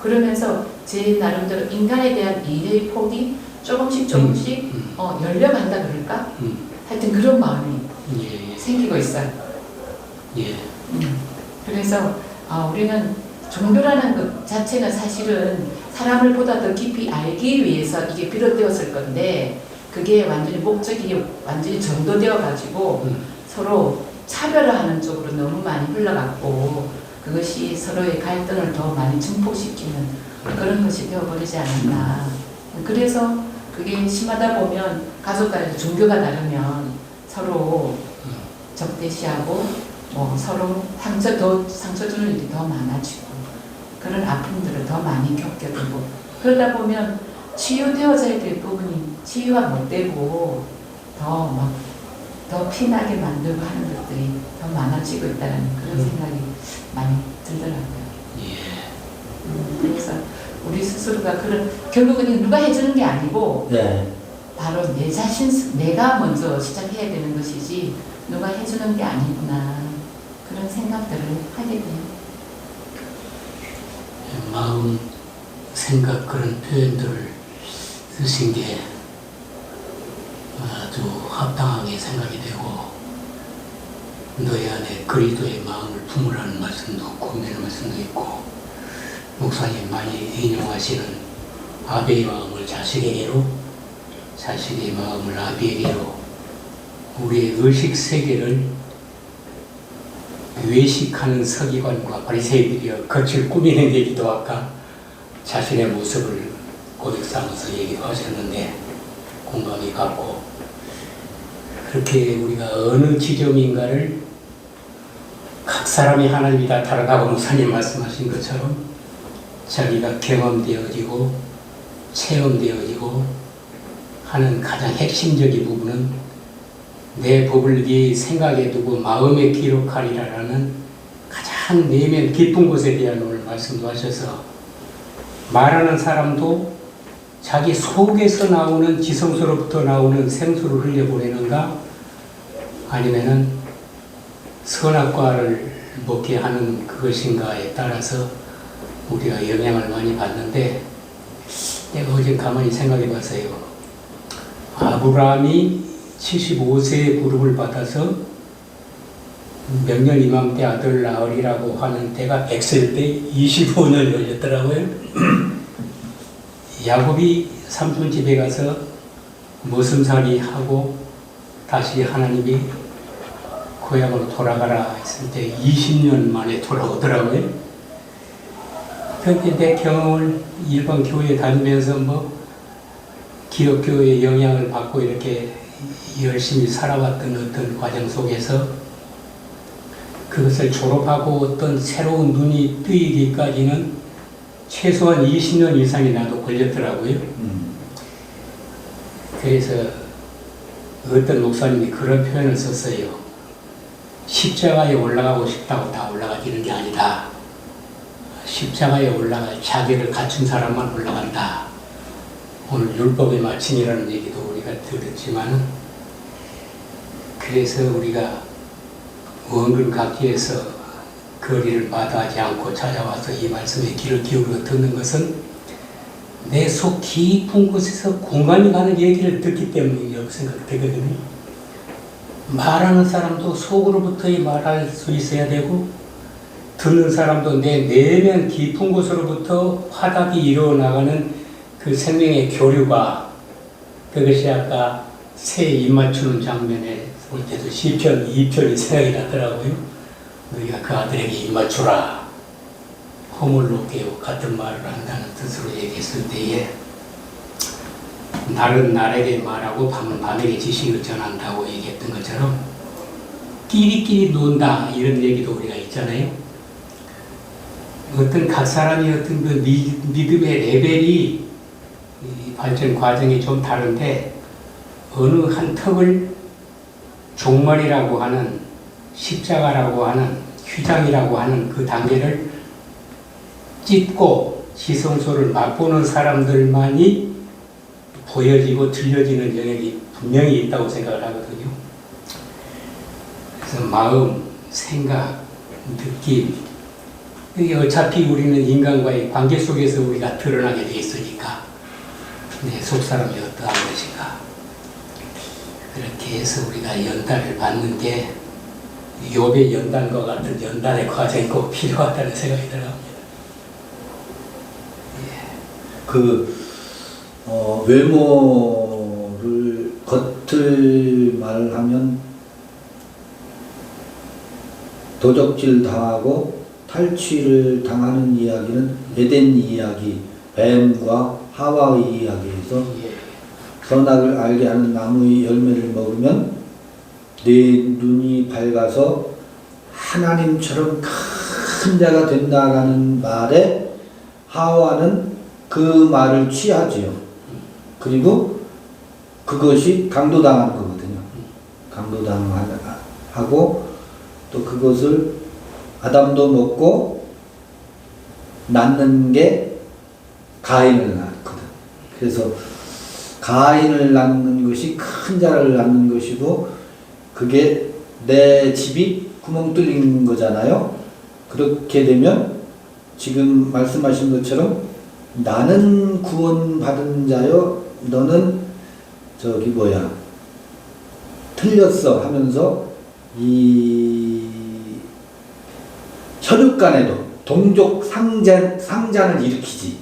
그러면서 제 나름대로 인간에 대한 이해의 폭이 조금씩 열려간다 그럴까? 하여튼 그런 마음이 생기고 있어요. 예. 그래서 우리는 종교라는 것 자체는 사실은 사람을 보다 더 깊이 알기 위해서 이게 비롯되었을 건데 그게 완전히 목적이 완전히 전도되어 가지고 서로 차별화하는 쪽으로 너무 많이 흘러갔고 그것이 서로의 갈등을 더 많이 증폭시키는 그런 것이 되어버리지 않았나. 그래서 그게 심하다 보면 가족 간에도 종교가 다르면 서로 적대시하고 서로 상처 주는 일이 더 많아지고 그런 아픔들을 더 많이 겪게 되고 그러다 보면 치유되어져야 될 부분이 치유가 못 되고 더 피나게 만들고 하는 것들이 더 많아지고 있다는 그런 생각이 많이 들더라고요. 그래서 우리 스스로가 결국은 누가 해주는 게 아니고 바로 내 자신, 내가 먼저 시작해야 되는 것이지 누가 해주는 게 아니구나 그런 생각들을 하게 돼요. 마음, 생각 그런 표현들을 쓰신 게 아주 합당하게 생각이 되고 너희 안에 그리스도의 마음을 품으라는 말씀도 구매하는 말씀도 있고 목사님 많이 인용하시는 아비의 마음을 자식에게로 자식의 마음을 아비에게로 우리의 의식 세계를 외식하는 서기관과 바리새인들이 겉을 꾸미는 얘기도 아까 자신의 모습을 고백 삼아서 얘기도 하셨는데 공감이 갔고 그렇게 우리가 어느 지점인가를 각 사람이 하나님이 다 다르다고 목사님 말씀하신 것처럼 자기가 경험되어지고 체험되어지고 하는 가장 핵심적인 부분은 내 법을 네 생각에 두고 마음에 기록하리라는 가장 내면 깊은 곳에 대한 오늘 말씀도 하셔서 말하는 사람도 자기 속에서 나오는 지성소로부터 나오는 생수를 흘려보내는가 아니면은 선악과를 먹게 하는 그것인가에 따라서 우리가 영향을 많이 받는데 내가 어제 가만히 생각해 봤어요. 아브라함이 75세에 부름을 받아서 명년 이맘때 아들 낳으리라고 하는 때가 100세 때 25년 걸렸더라고요. 야곱이 삼촌 집에 가서 머슴살이 하고 다시 하나님이 고향으로 돌아가라 했을 때 20년 만에 돌아오더라고요. 그런데 내 경험을 일반 교회 다니면서 기독교의 영향을 받고 이렇게 열심히 살아왔던 어떤 과정 속에서 그것을 졸업하고 어떤 새로운 눈이 뜨이기까지는 최소한 20년 이상이 나도 걸렸더라고요. 그래서 어떤 목사님이 그런 표현을 썼어요. 십자가에 올라가고 싶다고 다 올라가지는 게 아니다. 십자가에 올라갈 자기를 갖춘 사람만 올라간다. 오늘 율법의 마침이라는 얘기도 우리가 들었지만 그래서 우리가 원근 각지에서 거리를 마다하지 않고 찾아와서 이 말씀에 귀를 기울여 듣는 것은 내 속 깊은 곳에서 공감이 가는 얘기를 듣기 때문이라고 생각되거든요. 말하는 사람도 속으로부터의 말할 수 있어야 되고 듣는 사람도 내 내면 깊은 곳으로부터 화답이 일어나가는 그 생명의 교류가 그것이 아까 새 입 맞추는 장면에 볼 때도 시편 2편이 생각이 나더라고요. 우리가 그 아들에게 입 맞추라. 허물롭게 같은 말을 한다는 뜻으로 얘기했을 때에 날은 날에게 말하고 밤은 밤에게 지식을 전한다고 얘기했던 것처럼 끼리끼리 논다 이런 얘기도 우리가 있잖아요. 어떤 각 사람이 어떤 그 믿음의 레벨이 발전 과정이 좀 다른데 어느 한 턱을 종말이라고 하는 십자가라고 하는 휘장이라고 하는 그 단계를 찢고 지성소를 맛보는 사람들만이 보여지고 들려지는 영역이 분명히 있다고 생각을 하거든요. 그래서 마음, 생각, 느낌 이게 어차피 우리는 인간과의 관계 속에서 우리가 드러나게 돼 있으니까 내 속사람이 어떠한 것인가 그렇게 해서 우리가 연단을 받는 게 욥의 연단과 같은 연단의 과정이 꼭 필요하다는 생각이 들어갑니다. 외모를 겉을 말하면 도적질 당하고 탈취를 당하는 이야기는 에덴 이야기, 뱀과 하와의 이야기에서 선악을 알게 하는 나무의 열매를 먹으면 내 눈이 밝아서 하나님처럼 큰 자가 된다라는 말에 하와는 그 말을 취하지요. 그리고 그것이 강도당하는 거거든요. 강도당하고 또 그것을 아담도 먹고 낳는 게 가인을 낳거든. 그래서 가인을 낳는 것이 큰 자를 낳는 것이고 그게 내 집이 구멍 뚫린 거잖아요. 그렇게 되면 지금 말씀하신 것처럼 나는 구원받은 자요 너는 틀렸어 하면서 이 혈육 간에도 동족 상잔을 일으키지.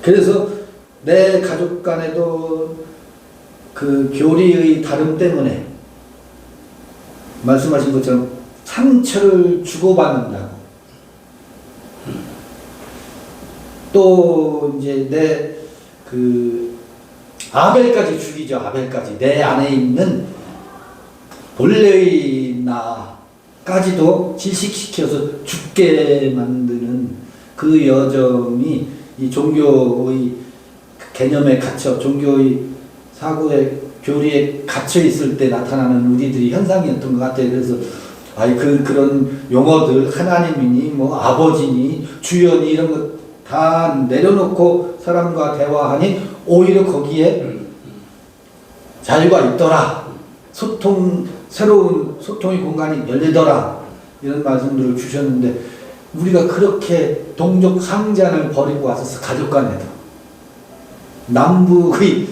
그래서 내 가족 간에도 그 교리의 다름 때문에 말씀하신 것처럼 상처를 주고받는다고. 또 이제 내 그 아벨까지 죽이죠. 아벨까지 내 안에 있는 본래의 나까지도 질식시켜서 죽게 만드는 그 여정이 이 종교의 개념에 갇혀 종교의 사고의 교리에 갇혀 있을 때 나타나는 우리들이 현상이었던 것 같아요. 그래서 그런 용어들 하나님이니 뭐 아버지니 주연이 이런 것 다 내려놓고 사람과 대화하니 오히려 거기에 자유가 있더라. 새로운 소통의 공간이 열리더라. 이런 말씀들을 주셨는데 우리가 그렇게 동족 상잔을 버리고 왔었어. 가족 간에도. 남북의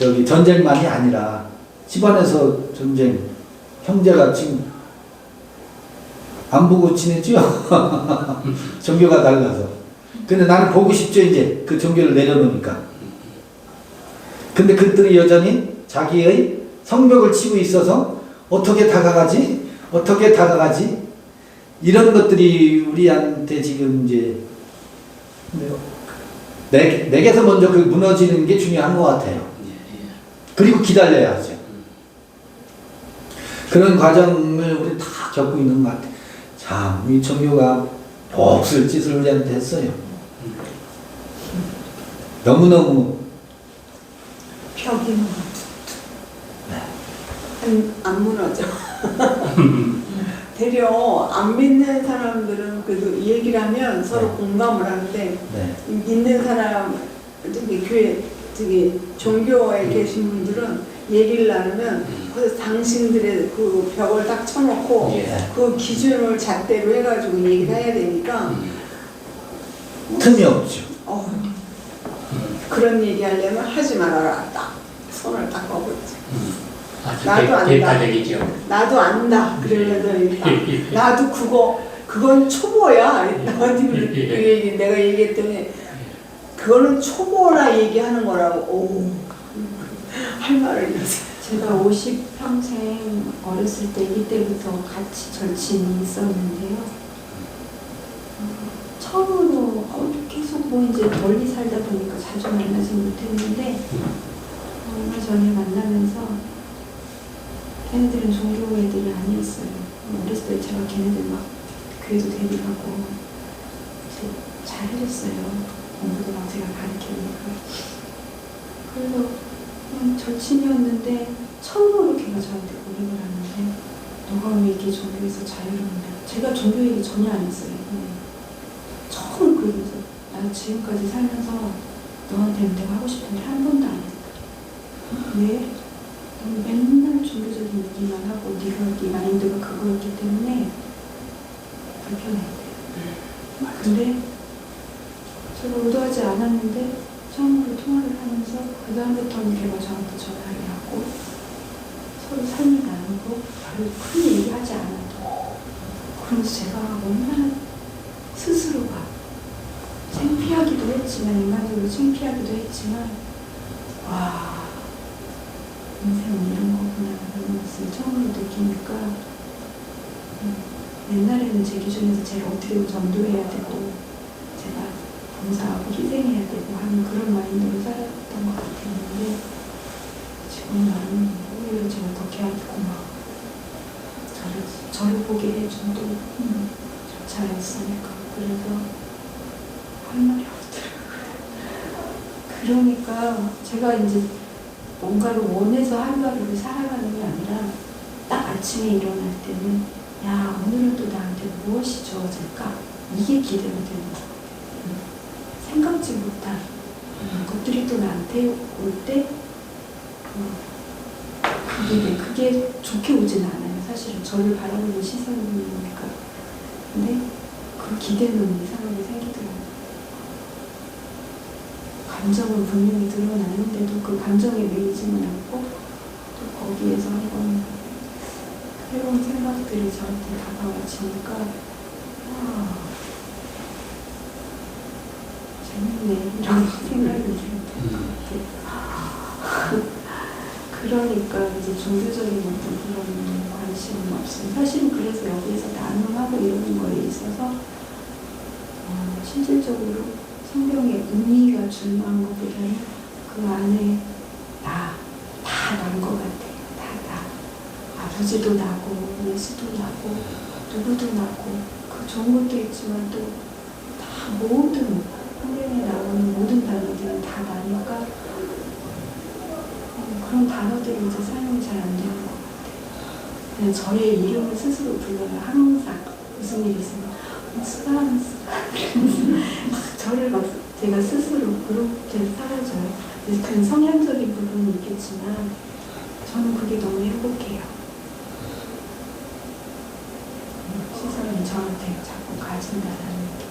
전쟁만이 아니라 집안에서 전쟁. 형제가 지금 안 보고 지냈죠? 종교가 달라서. 근데 나는 보고 싶죠, 이제. 그 종교를 내려놓으니까. 근데 그들이 여전히 자기의 성벽을 치고 있어서 어떻게 다가가지? 이런 것들이 우리한테 지금 이제 내게서 먼저 그 무너지는 게 중요한 것 같아요. 그리고 기다려야 하죠. 그런 과정을 우리 다 겪고 있는 것 같아요. 참, 이 종교가 몹쓸 짓을 우리한테 했어요. 너무너무 벽이 안 무너져. 되려 안 믿는 사람들은 그래도 이 얘기를 하면 서로 공감을 하는데 믿는 사람, 교회, 종교에 계신 분들은 얘기를 나누면 그래서 당신들의 그 벽을 딱 쳐놓고 그 기준을 잣대로 해가지고 얘기를 해야 되니까 틈이 없죠. 그런 얘기 하려면 하지 말아라. 딱 손을 딱 꺾었지. 아주 나도 안다. 대파적이죠. 나도 안다. 그러면서 나도 그건 초보야. 나한테 내가 얘기했더니 그거는 초보라 얘기하는 거라고. 오, 할 말을 잃었어. 제가 50평생 어렸을 때 아기 때부터 같이 절친이 있었는데요. 처음으로 계속 뭐 이제 멀리 살다 보니까 자주 만나지 못했는데 얼마 전에 만나면서 걔네들은 종교 애들이 아니었어요. 어렸을 때 제가 걔네들 막 교회도 데리가고 잘해줬어요. 공부도 막 제가 가르치니까. 그래서 절친이었는데 처음으로 걔가 저한테 고백을 하는데 너가 왜 이게 종교에서 자유로운데 제가 종교 얘기 전혀 안 했어요. 처음 그러면서 나 지금까지 살면서 너한테는 내가 하고 싶은 일 한 번도 안 했다. 왜? 넌 맨날 종교적인 얘기만 하고 네가 네 마인드가 그거였기 때문에 불편했대. 근데 제가 의도하지 않았는데 처음으로 통화를 하면서 그 다음부터는 걔가 저한테 전화를 하고 서로 삶을 나누고 별로 큰 얘기하지 않아도 그러면서 제가 얼마나 스스로가 창피하기도 했지만 인간적으로 창피하기도 했지만 와 인생은 이런 거구나 라는 것을 처음으로 느끼니까 옛날에는 제 기준에서 제가 어떻게든 전도해야 되고 제가 봉사하고 희생해야 되고 하는 그런 마인드로 살았던 것 같았는데 지금 나는 오히려 제가 더 걔한테 고마워. 저를 보게 해준 또 잘했으니까. 그래서 할 말이 없더라고요. 그러니까 제가 이제 뭔가를 원해서 하루하루를 살아가는 게 아니라 딱 아침에 일어날 때는 야 오늘은 또 나한테 무엇이 주어질까? 이게 기대가 되는 거예요. 생각지 못한 것들이 또 나한테 올 때 그게 좋게 오지는 않아요. 사실은 저를 바라보는 시선이니까. 근데 그 기대는 이상하게 생기더라고요. 감정은 분명히 드러나는데도 그 감정에 매이지는 않고 또 거기에서 한번 새로운 생각들이 저한테 다가와지니까 재밌네 이런 생각이 들어요. 그러니까 이제 종교적인 어떤 그런 관심은 없어요. 사실은 그래서 여기에서 나눔하고 이러는 거에 있어서 실질적으로 성경의 의미가 중요한 것보다는 그 안에 다 난 것 같아요. 다. 아버지도 나고 예수도 나고 누구도 나고 그 좋은 것도 있지만 또 다 모든 성경에 나오는 모든 단어들은 다 나니까 그런 단어들이 이제 사용이 잘 안 되는 것 같아요. 그냥 저의 이름을 스스로 불러요. 항상 무슨 일이 있으면 저를 막 제가 스스로 그렇게 살아줘요. 그런 성향적인 부분이 있겠지만 저는 그게 너무 행복해요. 시선이 저한테 자꾸 가진다라는 게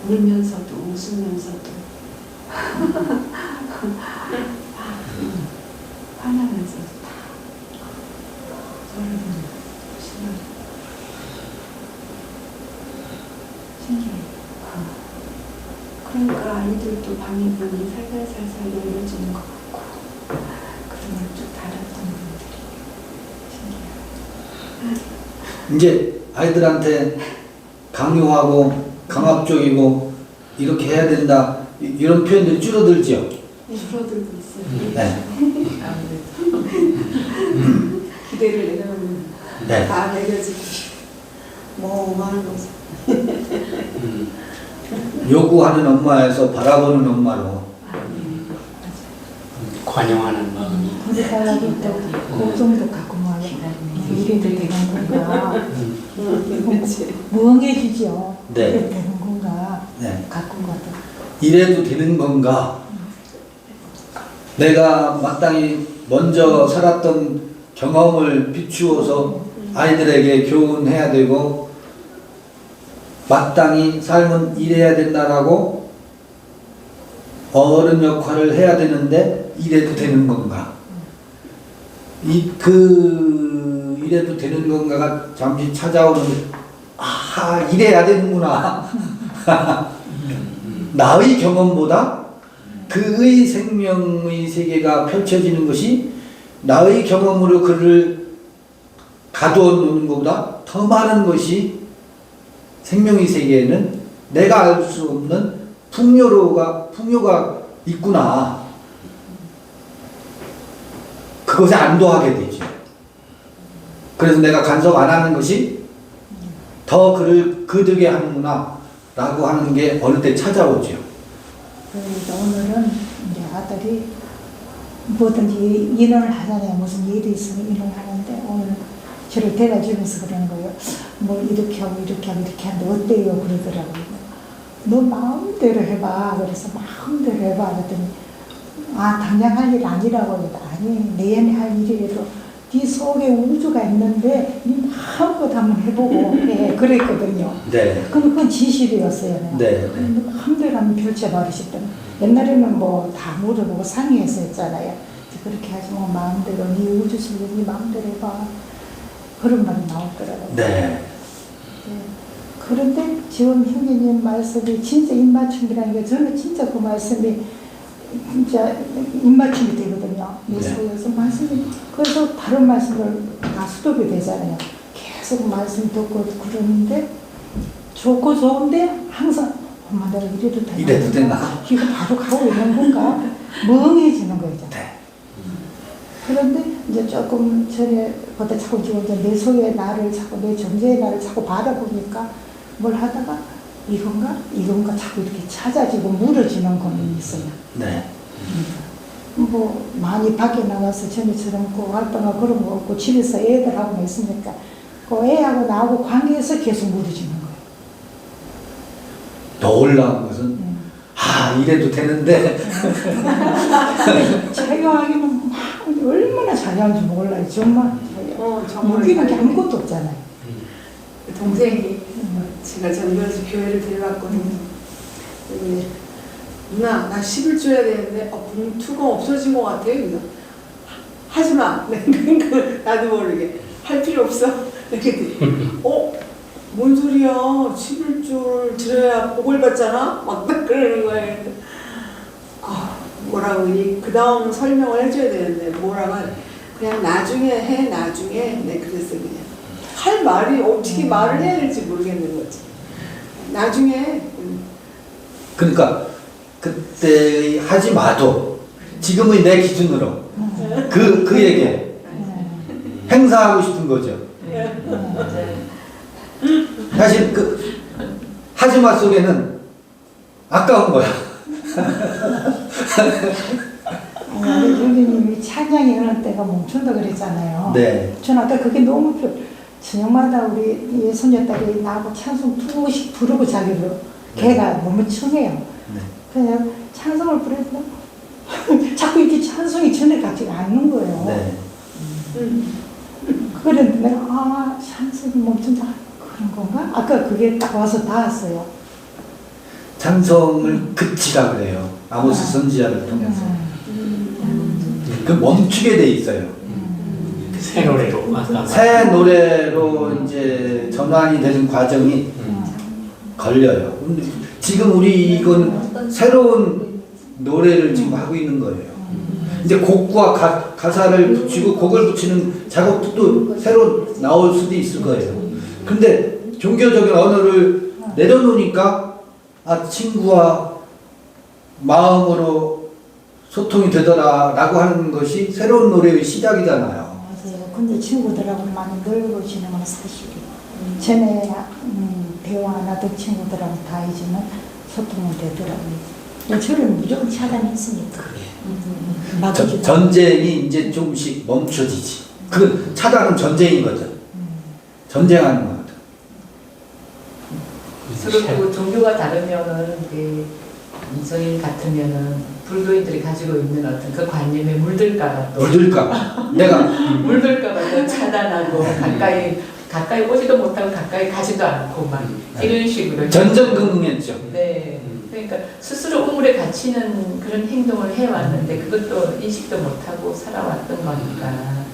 울면서도 웃으면서도 화나면서도 다 저를 보시면 신기해요. 그러니까 아이들도 방에 문이 살살살살 열려지는 것 같고 그런 걸 쭉 달았던 분들이 신기해요. 이제 아이들한테 강요하고 강압적이고 이렇게 해야 된다 이런 표현들이 줄어들죠. 줄어들고 있어요. 네. 기대를 내려놓으면 네. 다 내려지고 뭐 많은 거죠. 요구하는 엄마에서 바라보는 엄마로 관용하는 마음이. 우리 사람이 또 걱정도 갖고 말이야. 이래도 되는 건가? 멍해지죠. 네. 이래도 되는 건가? 네. 가끔 가도. 이래도 되는 건가? 내가 마땅히 먼저 살았던 경험을 비추어서 아이들에게 교훈해야 되고 마땅히 삶은 이래야 된다라고 어른 역할을 해야 되는데 이래도 되는 건가? 이래도 되는 건가가 잠시 찾아오는, 이래야 되는구나. 나의 경험보다 그의 생명의 세계가 펼쳐지는 것이 나의 경험으로 그를 가두어 놓는 것보다 더 많은 것이 생명의 세계에는 내가 알 수 없는 풍요가 있구나. 그것에 안도하게 되죠. 그래서 내가 간섭 안 하는 것이 더 그를 거두게 하는구나 라고 하는 게 어느 때 찾아오죠. 그래서 오늘은 이제 아들이 뭐든지 일을 하잖아요. 무슨 일이 있으면 일을 하는데 오늘 저를 데려주면서 그러는 거예요. 뭐 이렇게 하고 이렇게 하고 이렇게 하는데 어때요? 그러더라고요. 너 마음대로 해봐. 그래서 마음대로 해봐. 그랬더니 당장 할 일 아니라고 해도 아니 내연이 할 일이라도 네 속에 우주가 있는데 네 마음껏 한번 해보고 그랬거든요. 네. 그럼 그건 지실이었어요. 네. 마음대로 한번 펼쳐버리셨더니 옛날에는 뭐 다 물어보고 상의해서 했잖아요. 그렇게 하지 뭐 마음대로 네 우주 속에 네 마음대로 해봐. 그런 말이 나오더라고요. 네. 네. 그런데 지금 형제님 말씀이 진짜 입맞춤이라는 게 저는 진짜 그 말씀이 진짜 입맞춤이 되거든요. 내 속에서 말씀이 그래서 다른 말씀을 다 수독이 되잖아요. 계속 말씀 듣고 그러는데 좋고 좋은데 항상 엄마 내가 이래도 되나? 이래도 되나? 이거 바로 가고 있는 건가? 멍해지는 거죠. 네. 그런데 이제 조금 전에보다 자꾸 지금 내 속에 나를 자꾸 내 존재의 나를 자꾸 받아보니까 뭘 하다가 이건가 자꾸 이렇게 찾아지고 물어지는 고민이 있어요. 네. 뭐 많이 밖에 나가서 전에처럼 그 활동하고 그런 거 없고 집에서 애들하고 있으니까 그 애하고 나하고 관계에서 계속 물어지는 거예요. 놀라운 것은 이래도 되는데 자유하기는 막 얼마나 자유한지 몰라요. 정말 정말 무기는 게 아무것도 없잖아요. 동생이 제가 전교에서 교회를 데려갔거든요. 근데 누나 나 10을 줘야 되는데 봉투가 없어진 것 같아요. 그래서 하지마. 나도 모르게 할 필요 없어. 이렇게 뭔 소리야. 11줄 들어야 복을 받잖아. 막 그러는 거예요. 뭐라고 그 다음 설명을 해줘야 되는데 뭐라고 그냥 나중에 해. 네 그랬어 그냥. 할 말이 어떻게 말을 해야 될지 모르겠는 거지. 나중에. 그러니까 그때 하지 마도 지금의 내 기준으로 그에게 행사하고 싶은 거죠. 사실 하지 마 속에는 아까운 거야. 아니, 선생님이 찬양이 하는 때가 멈춘다 그랬잖아요. 네. 저는 아까 그게 너무 저녁마다 우리 손녀딸이 나하고 찬송 2곡씩 부르고 자기로 걔가 너무 청해요. 네. 그냥 찬송을 부르면 자꾸 이렇게 찬송이 전에 같지가 않는 거예요. 네. 그랬는데 내가 찬송이 멈춘다 그런 건가? 아까 그게 딱 와서 닿았어요. 찬송을 그치라 그래요. 아모스 선지자를 통해서. 그 멈추게 돼 있어요. 새 노래로 아까 새 노래로 이제 전환이 되는 과정이 걸려요. 근데 지금 우리 이건 새로운 노래를 지금 하고 있는 거예요. 이제 곡과 가사를 붙이고 곡을 붙이는 작업도 또 새로 나올 수도 있을 거예요. 근데 종교적인 언어를 내려놓으니까 친구와 마음으로 소통이 되더라라고 하는 것이 새로운 노래의 시작이잖아요. 맞아요. 근데 친구들하고 많이 놀고 지는 건 사실이에요. 전에 대화 안 하던 친구들하고 다 이제는 소통이 되더라고요. 저를 무조건 차단했으니까. 전쟁이 이제 조금씩 멈춰지지. 그 차단은 전쟁이거든. 전쟁하는 거거든. 그리고 종교가 다르면은 이성인 같으면은 불교인들이 가지고 있는 어떤 그 관념에 물들까봐 또 물들까 내가 물들까봐 또 차단하고 가까이 오지도 못하고 가까이 가지도 않고 막 이런 식으로 전전긍긍했죠. 네. 그러니까 스스로 우물에 갇히는 그런 행동을 해왔는데 그것도 인식도 못하고 살아왔던 거니까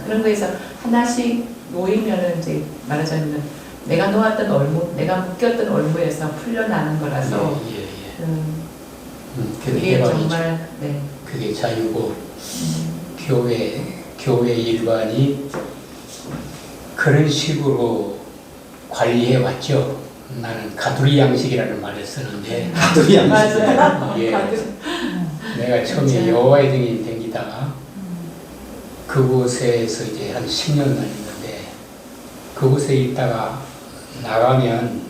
그런 거에서 하나씩 놓이면은 이제 말하자면 내가 놓았던 올무, 내가 묶였던 올무에서 풀려나는 거라서 예, 예, 예. 그게 대박이죠. 정말 네. 그게 자유고 교회 일반이 그런 식으로 관리해 왔죠. 나는 가두리 양식이라는 말을 쓰는데 가두리 양식. 맞아요. 예, 내가 처음에 진짜. 여호와의 증인 댕기다가 그곳에서 이제 한 10년 다녔는데 그곳에 있다가 나가면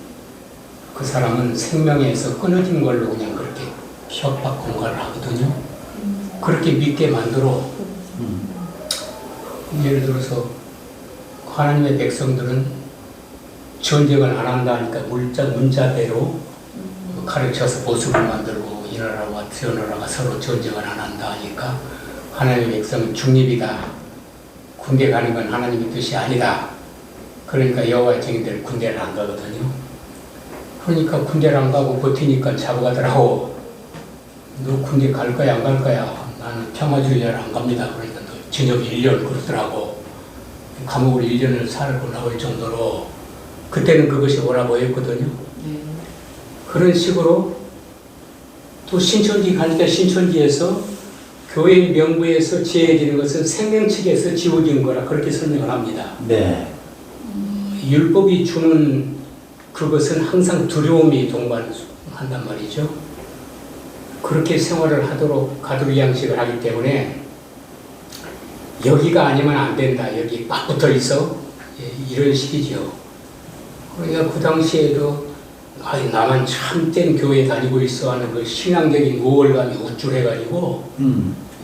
그 사람은 생명에서 끊어진 걸로 그냥 그렇게 협박 공갈을 하거든요. 그렇게 믿게 만들어. 예를 들어서 하나님의 백성들은 전쟁을 안 한다 하니까 문자대로 가르쳐서 보수를 만들고 이 나라와 저 나라가 서로 전쟁을 안 한다 하니까 하나님의 백성은 중립이다. 군대 가는 건 하나님의 뜻이 아니다. 그러니까 여호와의 증인들 군대를 안 가거든요. 그러니까 군대를 안 가고 버티니까 잡아가더라고. 너 군대 갈 거야 안 갈 거야? 나는 평화주의자를 안 갑니다. 그러니까 너 징역 1년 그러더라고. 감옥을 1년을 살고 나올 정도로 그때는 그것이 옳아 보였거든요. 그런 식으로 또 신천지 가니까 신천지에서 교회의 명부에서 지어지는 것은 생명 측에서 지어진 거라 그렇게 설명을 합니다. 네. 율법이 주는 그것은 항상 두려움이 동반한단 말이죠. 그렇게 생활을 하도록 가두리 양식을 하기 때문에 여기가 아니면 안 된다. 여기 막 붙어 있어. 이런 식이죠. 그러니까 그 당시에도 나만 참된 교회 다니고 있어 하는 그 신앙적인 우월감이 우쭐해가지고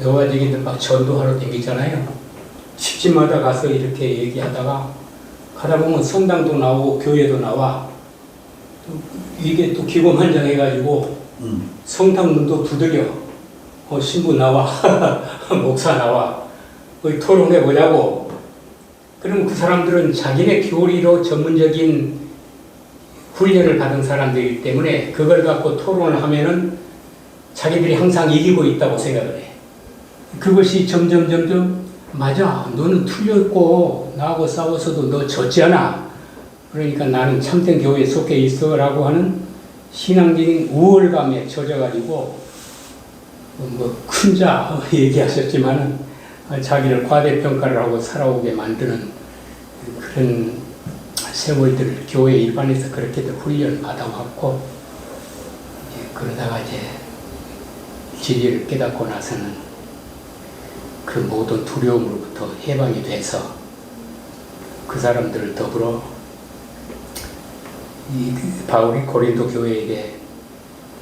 여호와 증인들 막 전도하러 다니잖아요. 집집마다 가서 이렇게 얘기하다가 가다 보면 성당도 나오고 교회도 나와. 이게 또 기고만장해가지고 성당 문도 두드려. 신부 나와. 목사 나와. 토론해 보자고. 그럼 그 사람들은 자기네 교리로 전문적인 훈련을 받은 사람들이기 때문에 그걸 갖고 토론을 하면은 자기들이 항상 이기고 있다고 생각을 해. 그것이 점점 맞아. 너는 틀렸고 나하고 싸워서도 너 졌잖아. 그러니까 나는 참된 교회에 속해 있어 라고 하는 신앙적인 우월감에 젖어가지고 큰 자 얘기하셨지만은 자기를 과대평가를 하고 살아오게 만드는 그런 세월들을 교회 일반에서 그렇게도 훈련 받아왔고 그러다가 이제 진리를 깨닫고 나서는 그 모든 두려움으로부터 해방이 돼서 그 사람들을 더불어 바울이 고린도 교회에게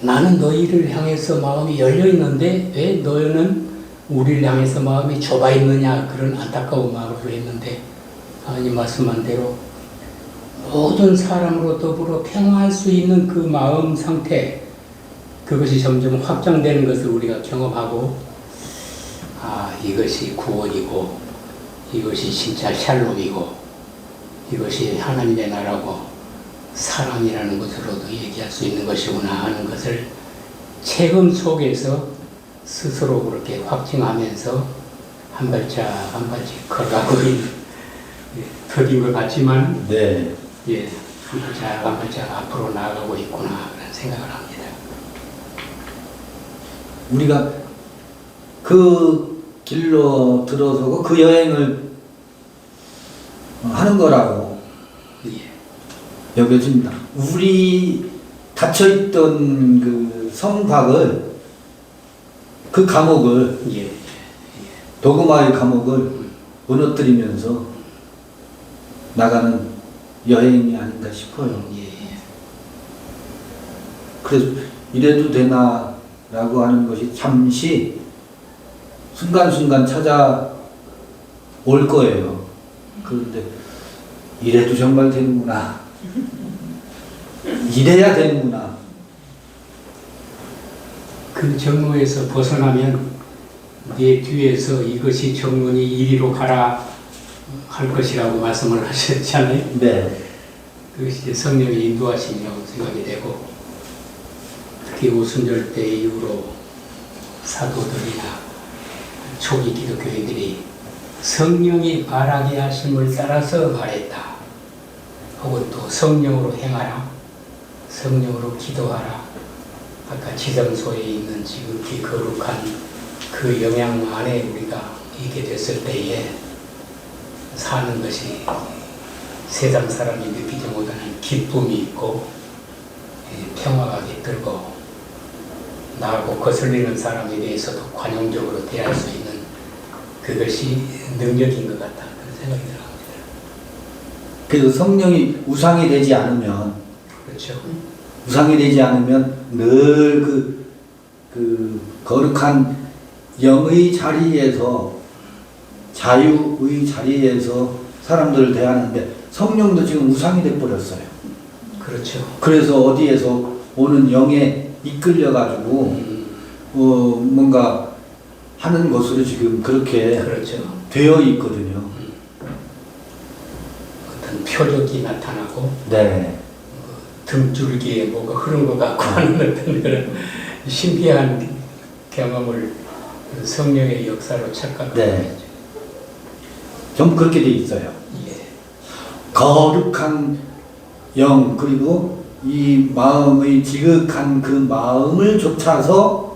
나는 너희를 향해서 마음이 열려 있는데 왜 너희는 우리를 향해서 마음이 좁아 있느냐 그런 안타까운 마음으로 했는데 하나님 말씀한 대로 모든 사람으로 더불어 평화할 수 있는 그 마음 상태 그것이 점점 확장되는 것을 우리가 경험하고 이것이 구원이고 이것이 진짜 샬롬이고 이것이 하나님의 나라고 사랑이라는 것으로도 얘기할 수 있는 것이구나 하는 것을 체험 속에서 스스로 그렇게 확증하면서 한 발짝 한 발짝 걸어가고 있는 더딘 것 같지만 네. 한 발짝 한 발짝 앞으로 나아가고 있구나 그런 생각을 합니다. 우리가 그 길로 들어서고 그 여행을 하는 거라고 여겨집니다. 우리 닫혀있던 그 성곽을 그 감옥을 도그마의 감옥을 무너뜨리면서 나가는 여행이 아닌가 싶어요. 그래서 이래도 되나 라고 하는 것이 잠시 순간순간 찾아올 거예요. 그런데 이래도 정말 되는구나. 이래야 되는구나. 그 정로에서 벗어나면 내 뒤에서 이것이 정론이 이리로 가라 할 것이라고 말씀을 하셨잖아요. 네. 그것이 성령의 인도하심이라고 생각이 되고 특히 오순절 때 이후로 사도들이나 초기 기독교인들이 성령이 말하게 하심을 따라서 말했다. 혹은 또 성령으로 행하라. 성령으로 기도하라. 아까 지성소에 있는 지극히 거룩한 그 영향 안에 우리가 있게 됐을 때에 사는 것이 세상 사람이 느끼지 못하는 기쁨이 있고 평화가 깃들고 나하고 거슬리는 사람에 대해서도 관용적으로 대할 수 있는 그것이 능력인 것 같다. 그런 생각이 들어갑니다. 그래서 성령이 우상이 되지 않으면, 그렇죠. 우상이 되지 않으면 늘 그 거룩한 영의 자리에서, 자유의 자리에서 사람들을 대하는데 성령도 지금 우상이 돼버렸어요. 그렇죠. 그래서 어디에서 오는 영에 이끌려가지고 뭔가 하는 것으로 지금 그렇게 그렇죠. 되어 있거든요. 어떤 표적이 나타나고 네. 등줄기에 뭐가 흐른 것 같고 하는 어떤 그런 신비한 경험을 성령의 역사로 착각하고 네. 있죠. 전부 그렇게 돼 있어요. 예. 거룩한 영, 그리고 이 마음의 지극한 그 마음을 좇아서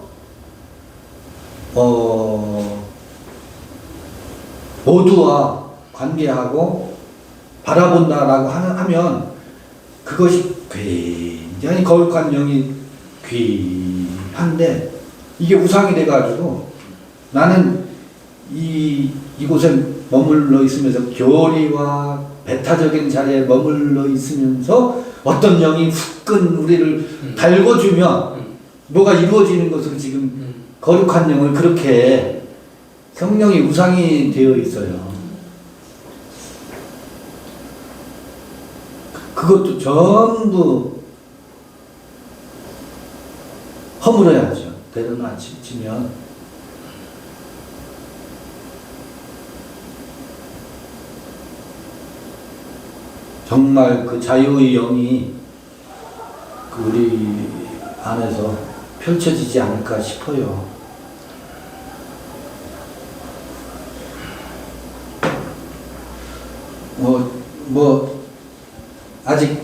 모두와 관계하고 바라본다라고 하면 그것이 굉장히 거룩한 영이 귀한데 이게 우상이 돼가지고 나는 이곳에 머물러 있으면서 교리와 배타적인 자리에 머물러 있으면서 어떤 영이 후끈 우리를 달궈주면 뭐가 이루어지는 것으로 지금 거룩한 영을 그렇게 성령이 우상이 되어 있어요. 그것도 전부 허물어야죠. 내려놔치면. 정말 그 자유의 영이 우리 안에서 펼쳐지지 않을까 싶어요. 아직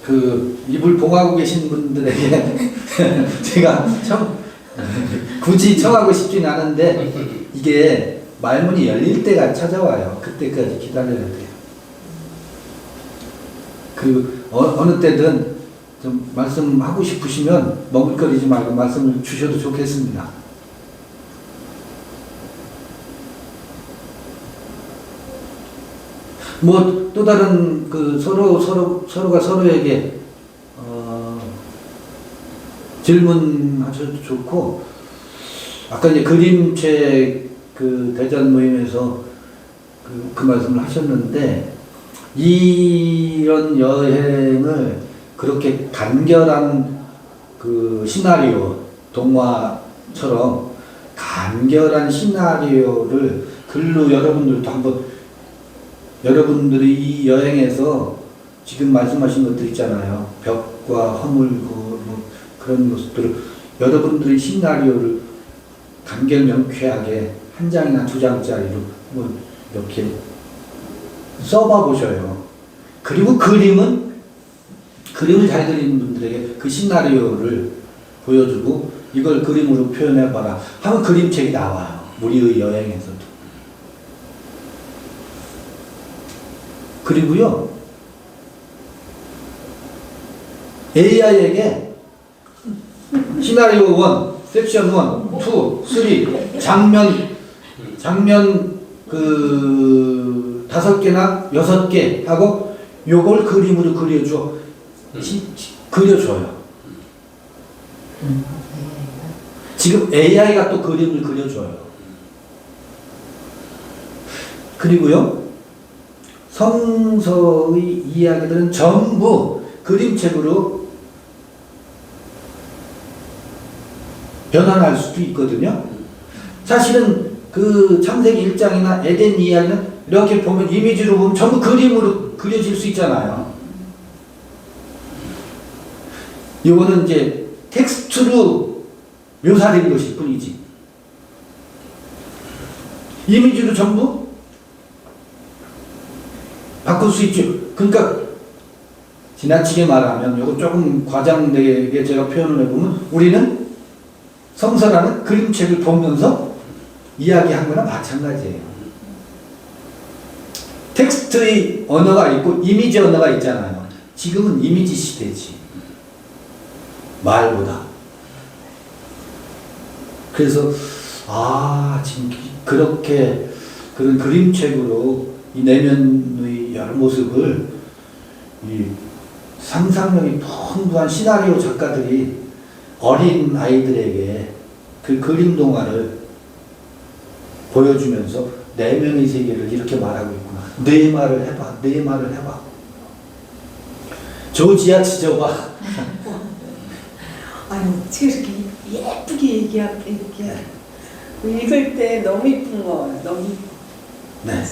그 입을 봉하고 계신 분들에게 제가 굳이 청하고 싶진 않은데 이게 말문이 열릴 때가 찾아와요. 그때까지 기다려야 돼요. 어느 때든 좀 말씀하고 싶으시면 머뭇거리지 말고 말씀을 주셔도 좋겠습니다. 또 다른 서로가 서로에게 질문하셔도 좋고, 아까 이제 그림책 그 대전 모임에서 그 말씀을 하셨는데, 이런 여행을 그렇게 간결한 그 시나리오, 동화처럼 간결한 시나리오를 글로 여러분들도 한번, 여러분들이 이 여행에서 지금 말씀하신 것들 있잖아요. 벽과 허물고 그런 모습들을 여러분들의 시나리오를 간결 명쾌하게 한 장이나 두 장짜리로 이렇게 써봐 보셔요. 그리고 그림을 잘 그리는 분들에게 그 시나리오를 보여주고 이걸 그림으로 표현해봐라 하면 그림책이 나와요. 우리의 여행에서도. 그리고요, AI에게 시나리오 1, 섹션 1, 2, 3, 장면 그 5개나 6개 하고 요걸 그림으로 그려줘요. 지금 AI가 또 그림을 그려줘요. 그리고요, 성서의 이야기들은 전부 그림책으로 변환할 수도 있거든요. 사실은 그 창세기 1장이나 에덴 이야기는 이렇게 보면 이미지로 보면 전부 그림으로 그려질 수 있잖아요. 이거는 이제 텍스트로 묘사된 것일 뿐이지. 이미지로 전부 바꿀 수 있죠. 그러니까 지나치게 말하면 이거 조금 과장되게 제가 표현을 해보면 우리는 성서라는 그림책을 보면서 이야기한 거나 마찬가지예요. 텍스트의 언어가 있고 이미지 언어가 있잖아요. 지금은 이미지 시대지. 말보다. 그래서 지금 그렇게 그런 그림책으로 이 내면의 여러 모습을 이 상상력이 풍부한 시나리오 작가들이 어린 아이들에게 그 그림 동화를 보여주면서 내면의 세계를 이렇게 말하고 있구나. 내 말을 해봐. 내 말을 해봐. 조지아 지저봐. 아니 이렇게 예쁘게 얘기하고 이렇게 읽을 때 너무 이쁜 거 너무 이쁜. 네.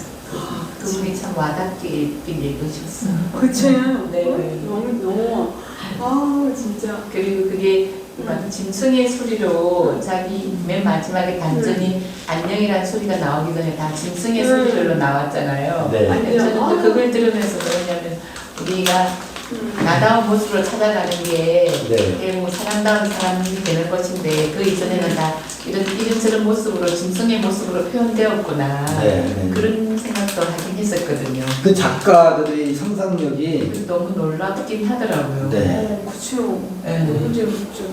그분이 참 와닿게 읽으셨어요. 그쵸? 네. 너무 진짜. 그리고 그게 짐승의 소리로 자기 맨 마지막에 단전이 안녕이라는 소리가 나오기 전에 다 짐승의 소리로 나왔잖아요. 네. 저는 또 그걸 들으면서 뭐냐면 우리가 나다운 모습으로 찾아가는 게 네. 결국 사람다운 사람이 되는 것인데 그 이전에는 다 이런저런 모습으로 짐승의 모습으로 표현되었구나. 네. 그런 생각도 하긴 했었거든요. 그 작가들의 상상력이 너무 놀랍긴 하더라고요. 네. 그쵸. 네. 너무 재밌죠.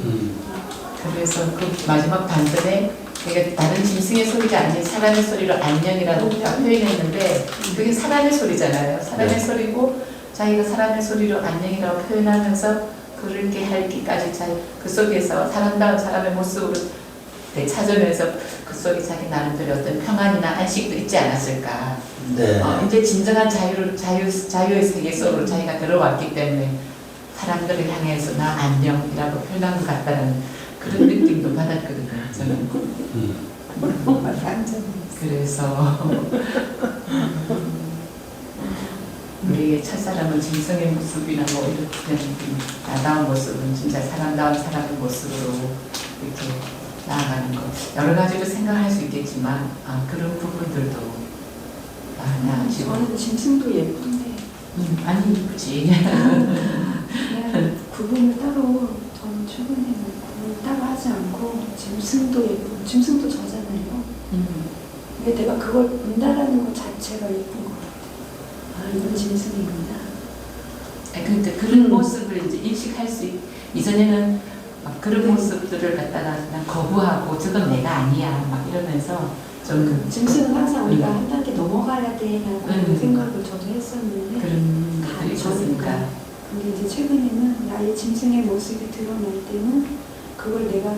그래서 그 마지막 단전에 그러니까 다른 짐승의 소리가 아닌 사람의 소리로 안녕이라고 딱 표현했는데 그게 사람의 소리잖아요. 사람의 네. 소리고 자기가 사람의 소리로 안녕이라고 표현하면서 그렇게 하기까지 그 속에서 사람다운 사람의 모습으로 찾으면서 그 속에 자기 나름대로 어떤 평안이나 안식도 있지 않았을까. 네. 이제 진정한 자유의 세계 속으로 자기가 들어왔기 때문에 사람들을 향해서 나 안녕이라고 표현한 것 같다는 그런 느낌도 받았거든요. 저는. 그래서 우리의 첫사람은 짐승의 모습이나 뭐 이렇게 나다운 모습은 진짜 사람다운 사람의 모습으로 이렇게 나아가는 것. 여러 가지로 생각할 수 있겠지만 그런 부분들도 저는 짐승도 예쁜데 아니 이쁘지. 그냥 구분을 따로 저는 최근에는 구분을 따로 하지 않고 짐승도 예쁘고 짐승도 저잖아요. 근데 내가 그걸 본다라는 것 자체가 예쁜 것 같아요. 이건 짐승이구나. 그러니까 그런 모습을 이제 인식할 수 이전에는 막 그런 모습들을 갖다가 그냥 거부하고 저건 내가 아니야 막 이러면서 좀 짐승은 항상 우리가 한 단계 넘어가야 돼라고 생각을 저도 했었는데 그런 것들이 있었으니까. 근데 이제 최근에는 나의 짐승의 모습이 드러날 때는 그걸 내가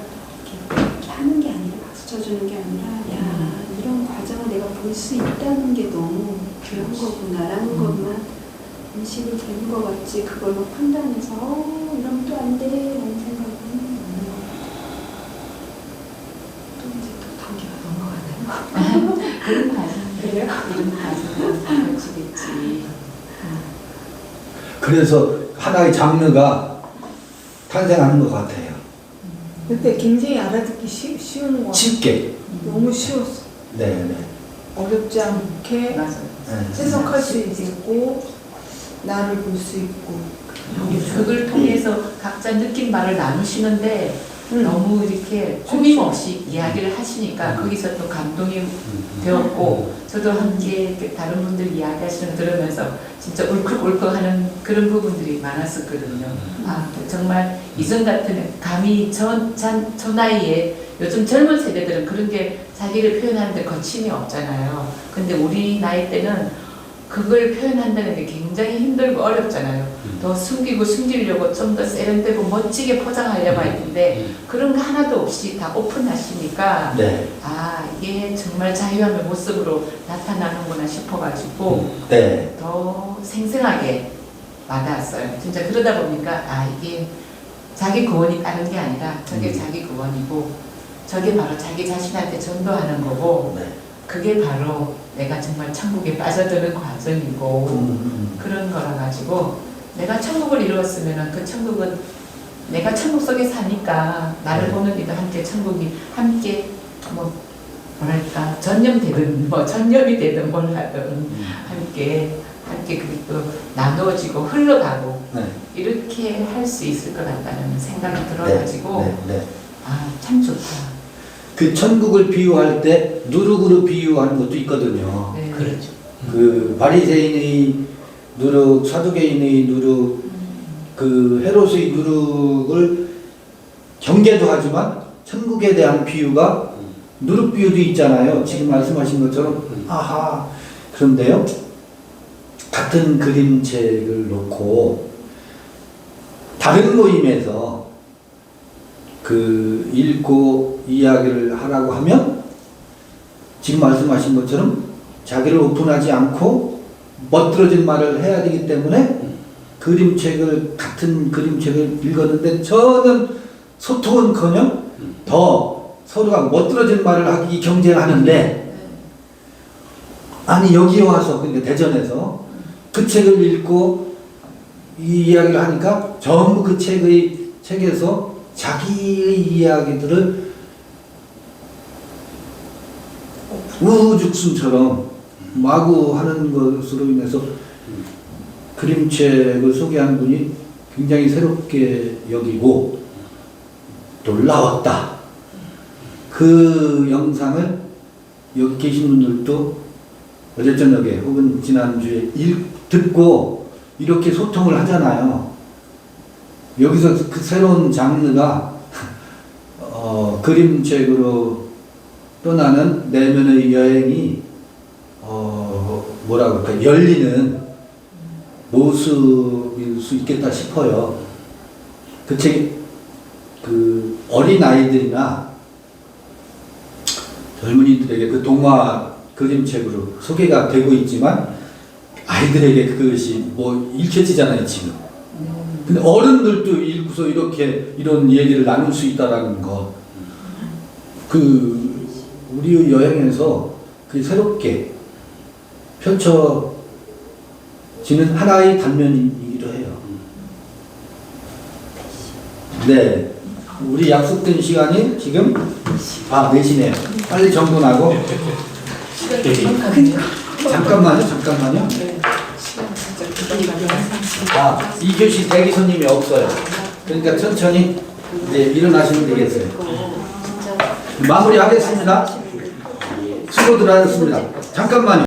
이렇게 하는 게 아니라 박수 쳐주는 게 아니라 야 이런 과정을 내가 볼 수 있다는 게 너무 그런 거구나라는 것만 인식이 되는 것 같지 그걸 막 판단해서 이러면 또 안 돼 라는 생각은 또 이제 또 단계가 넘어가나요? 그런 과정들이요? 그런 과정을 거치겠지. 그래서 하나의 장르가 탄생하는 것 같아요. 그때 굉장히 알아듣기 쉬운 거 같아요. 쉽게. 너무 쉬웠어. 네. 어렵지 않게 해석할 수 있고 나를 볼 수 있고 그걸 통해서 각자 느낀 바를 나누시는데 너무 이렇게 꾸밈없이 이야기를 하시니까 거기서 또 감동이 되었고 저도 함께 이렇게 다른 분들 이야기하시는 거 들으면서 진짜 울컥울컥하는 그런 부분들이 많았었거든요. 정말 이전 같은 감히 저 나이에 요즘 젊은 세대들은 그런 게 자기를 표현하는데 거침이 없잖아요. 근데 우리 나이 때는 그걸 표현한다는 게 굉장히 힘들고 어렵잖아요. 더 숨기려고 좀 더 세련되고 멋지게 포장하려고 할 텐데 그런 거 하나도 없이 다 오픈하시니까 네. 이게 정말 자유함의 모습으로 나타나는구나 싶어가지고 네. 더 생생하게 와닿았어요. 진짜 그러다 보니까 이게 자기 구원이 다른 게 아니라 저게 자기 구원이고 저게 바로 자기 자신한테 전도하는 거고 네. 그게 바로 내가 정말 천국에 빠져드는 과정이고 그런 거라 가지고 내가 천국을 이루었으면 그 천국은 내가 천국 속에 사니까 나를 보는 이도 함께 천국이 함께 뭐랄까 전염되든 전염이 되든 뭘 하든 함께 함께 그리고 나누어지고 흘러가고 네. 이렇게 할 수 있을 것 같다는 생각이 들어가지고 네, 네. 아, 참 좋다. 그 천국을 비유할 때 누룩으로 비유하는 것도 있거든요. 네. 그렇죠. 그 바리새인의 누룩, 사두개인의 누룩, 그 헤롯의 누룩을 경계도 하지만 천국에 대한 비유가 누룩 비유도 있잖아요. 지금 말씀하신 것처럼. 아하. 그런데요, 같은 그림책을 놓고 다른 모임에서 그 읽고 이야기를 하라고 하면 지금 말씀하신 것처럼 자기를 오픈하지 않고 멋들어진 말을 해야 되기 때문에 같은 그림책을 읽었는데 저는 소통은커녕 더 서로가 멋들어진 말을 하기 경쟁하는데, 아니 여기 와서 그러니까 대전에서 그 책을 읽고 이 이야기를 하니까 전부 그 책에서 자기의 이야기들을 우후죽순처럼 마구 하는 것으로 인해서 그림책을 소개한 분이 굉장히 새롭게 여기고 놀라웠다. 그 영상을 여기 계신 분들도 어제 저녁에 혹은 지난주에 듣고 이렇게 소통을 하잖아요. 여기서 그 새로운 장르가 그림책으로 떠나는 내면의 여행이 뭐라고 할까, 열리는 모습일 수 있겠다 싶어요. 그 책이 그 어린아이들이나 젊은이들에게 그 동화 그림책으로 소개가 되고 있지만 아이들에게 그것이 뭐 읽혀지잖아요, 지금. 근데 어른들도 읽고서 이렇게 이런 얘기를 나눌 수 있다라는 거. 그 우리의 여행에서 그 새롭게 펼쳐지는 하나의 단면이기도 해요. 네. 우리 약속된 시간이 지금 4시네요. 빨리 정돈하고. 잠깐만요. 아, 2교시 대기 손님이 없어요. 그러니까 천천히 일어나시면 되겠어요. 마무리하겠습니다. 수고들 하셨습니다. 잠깐만요.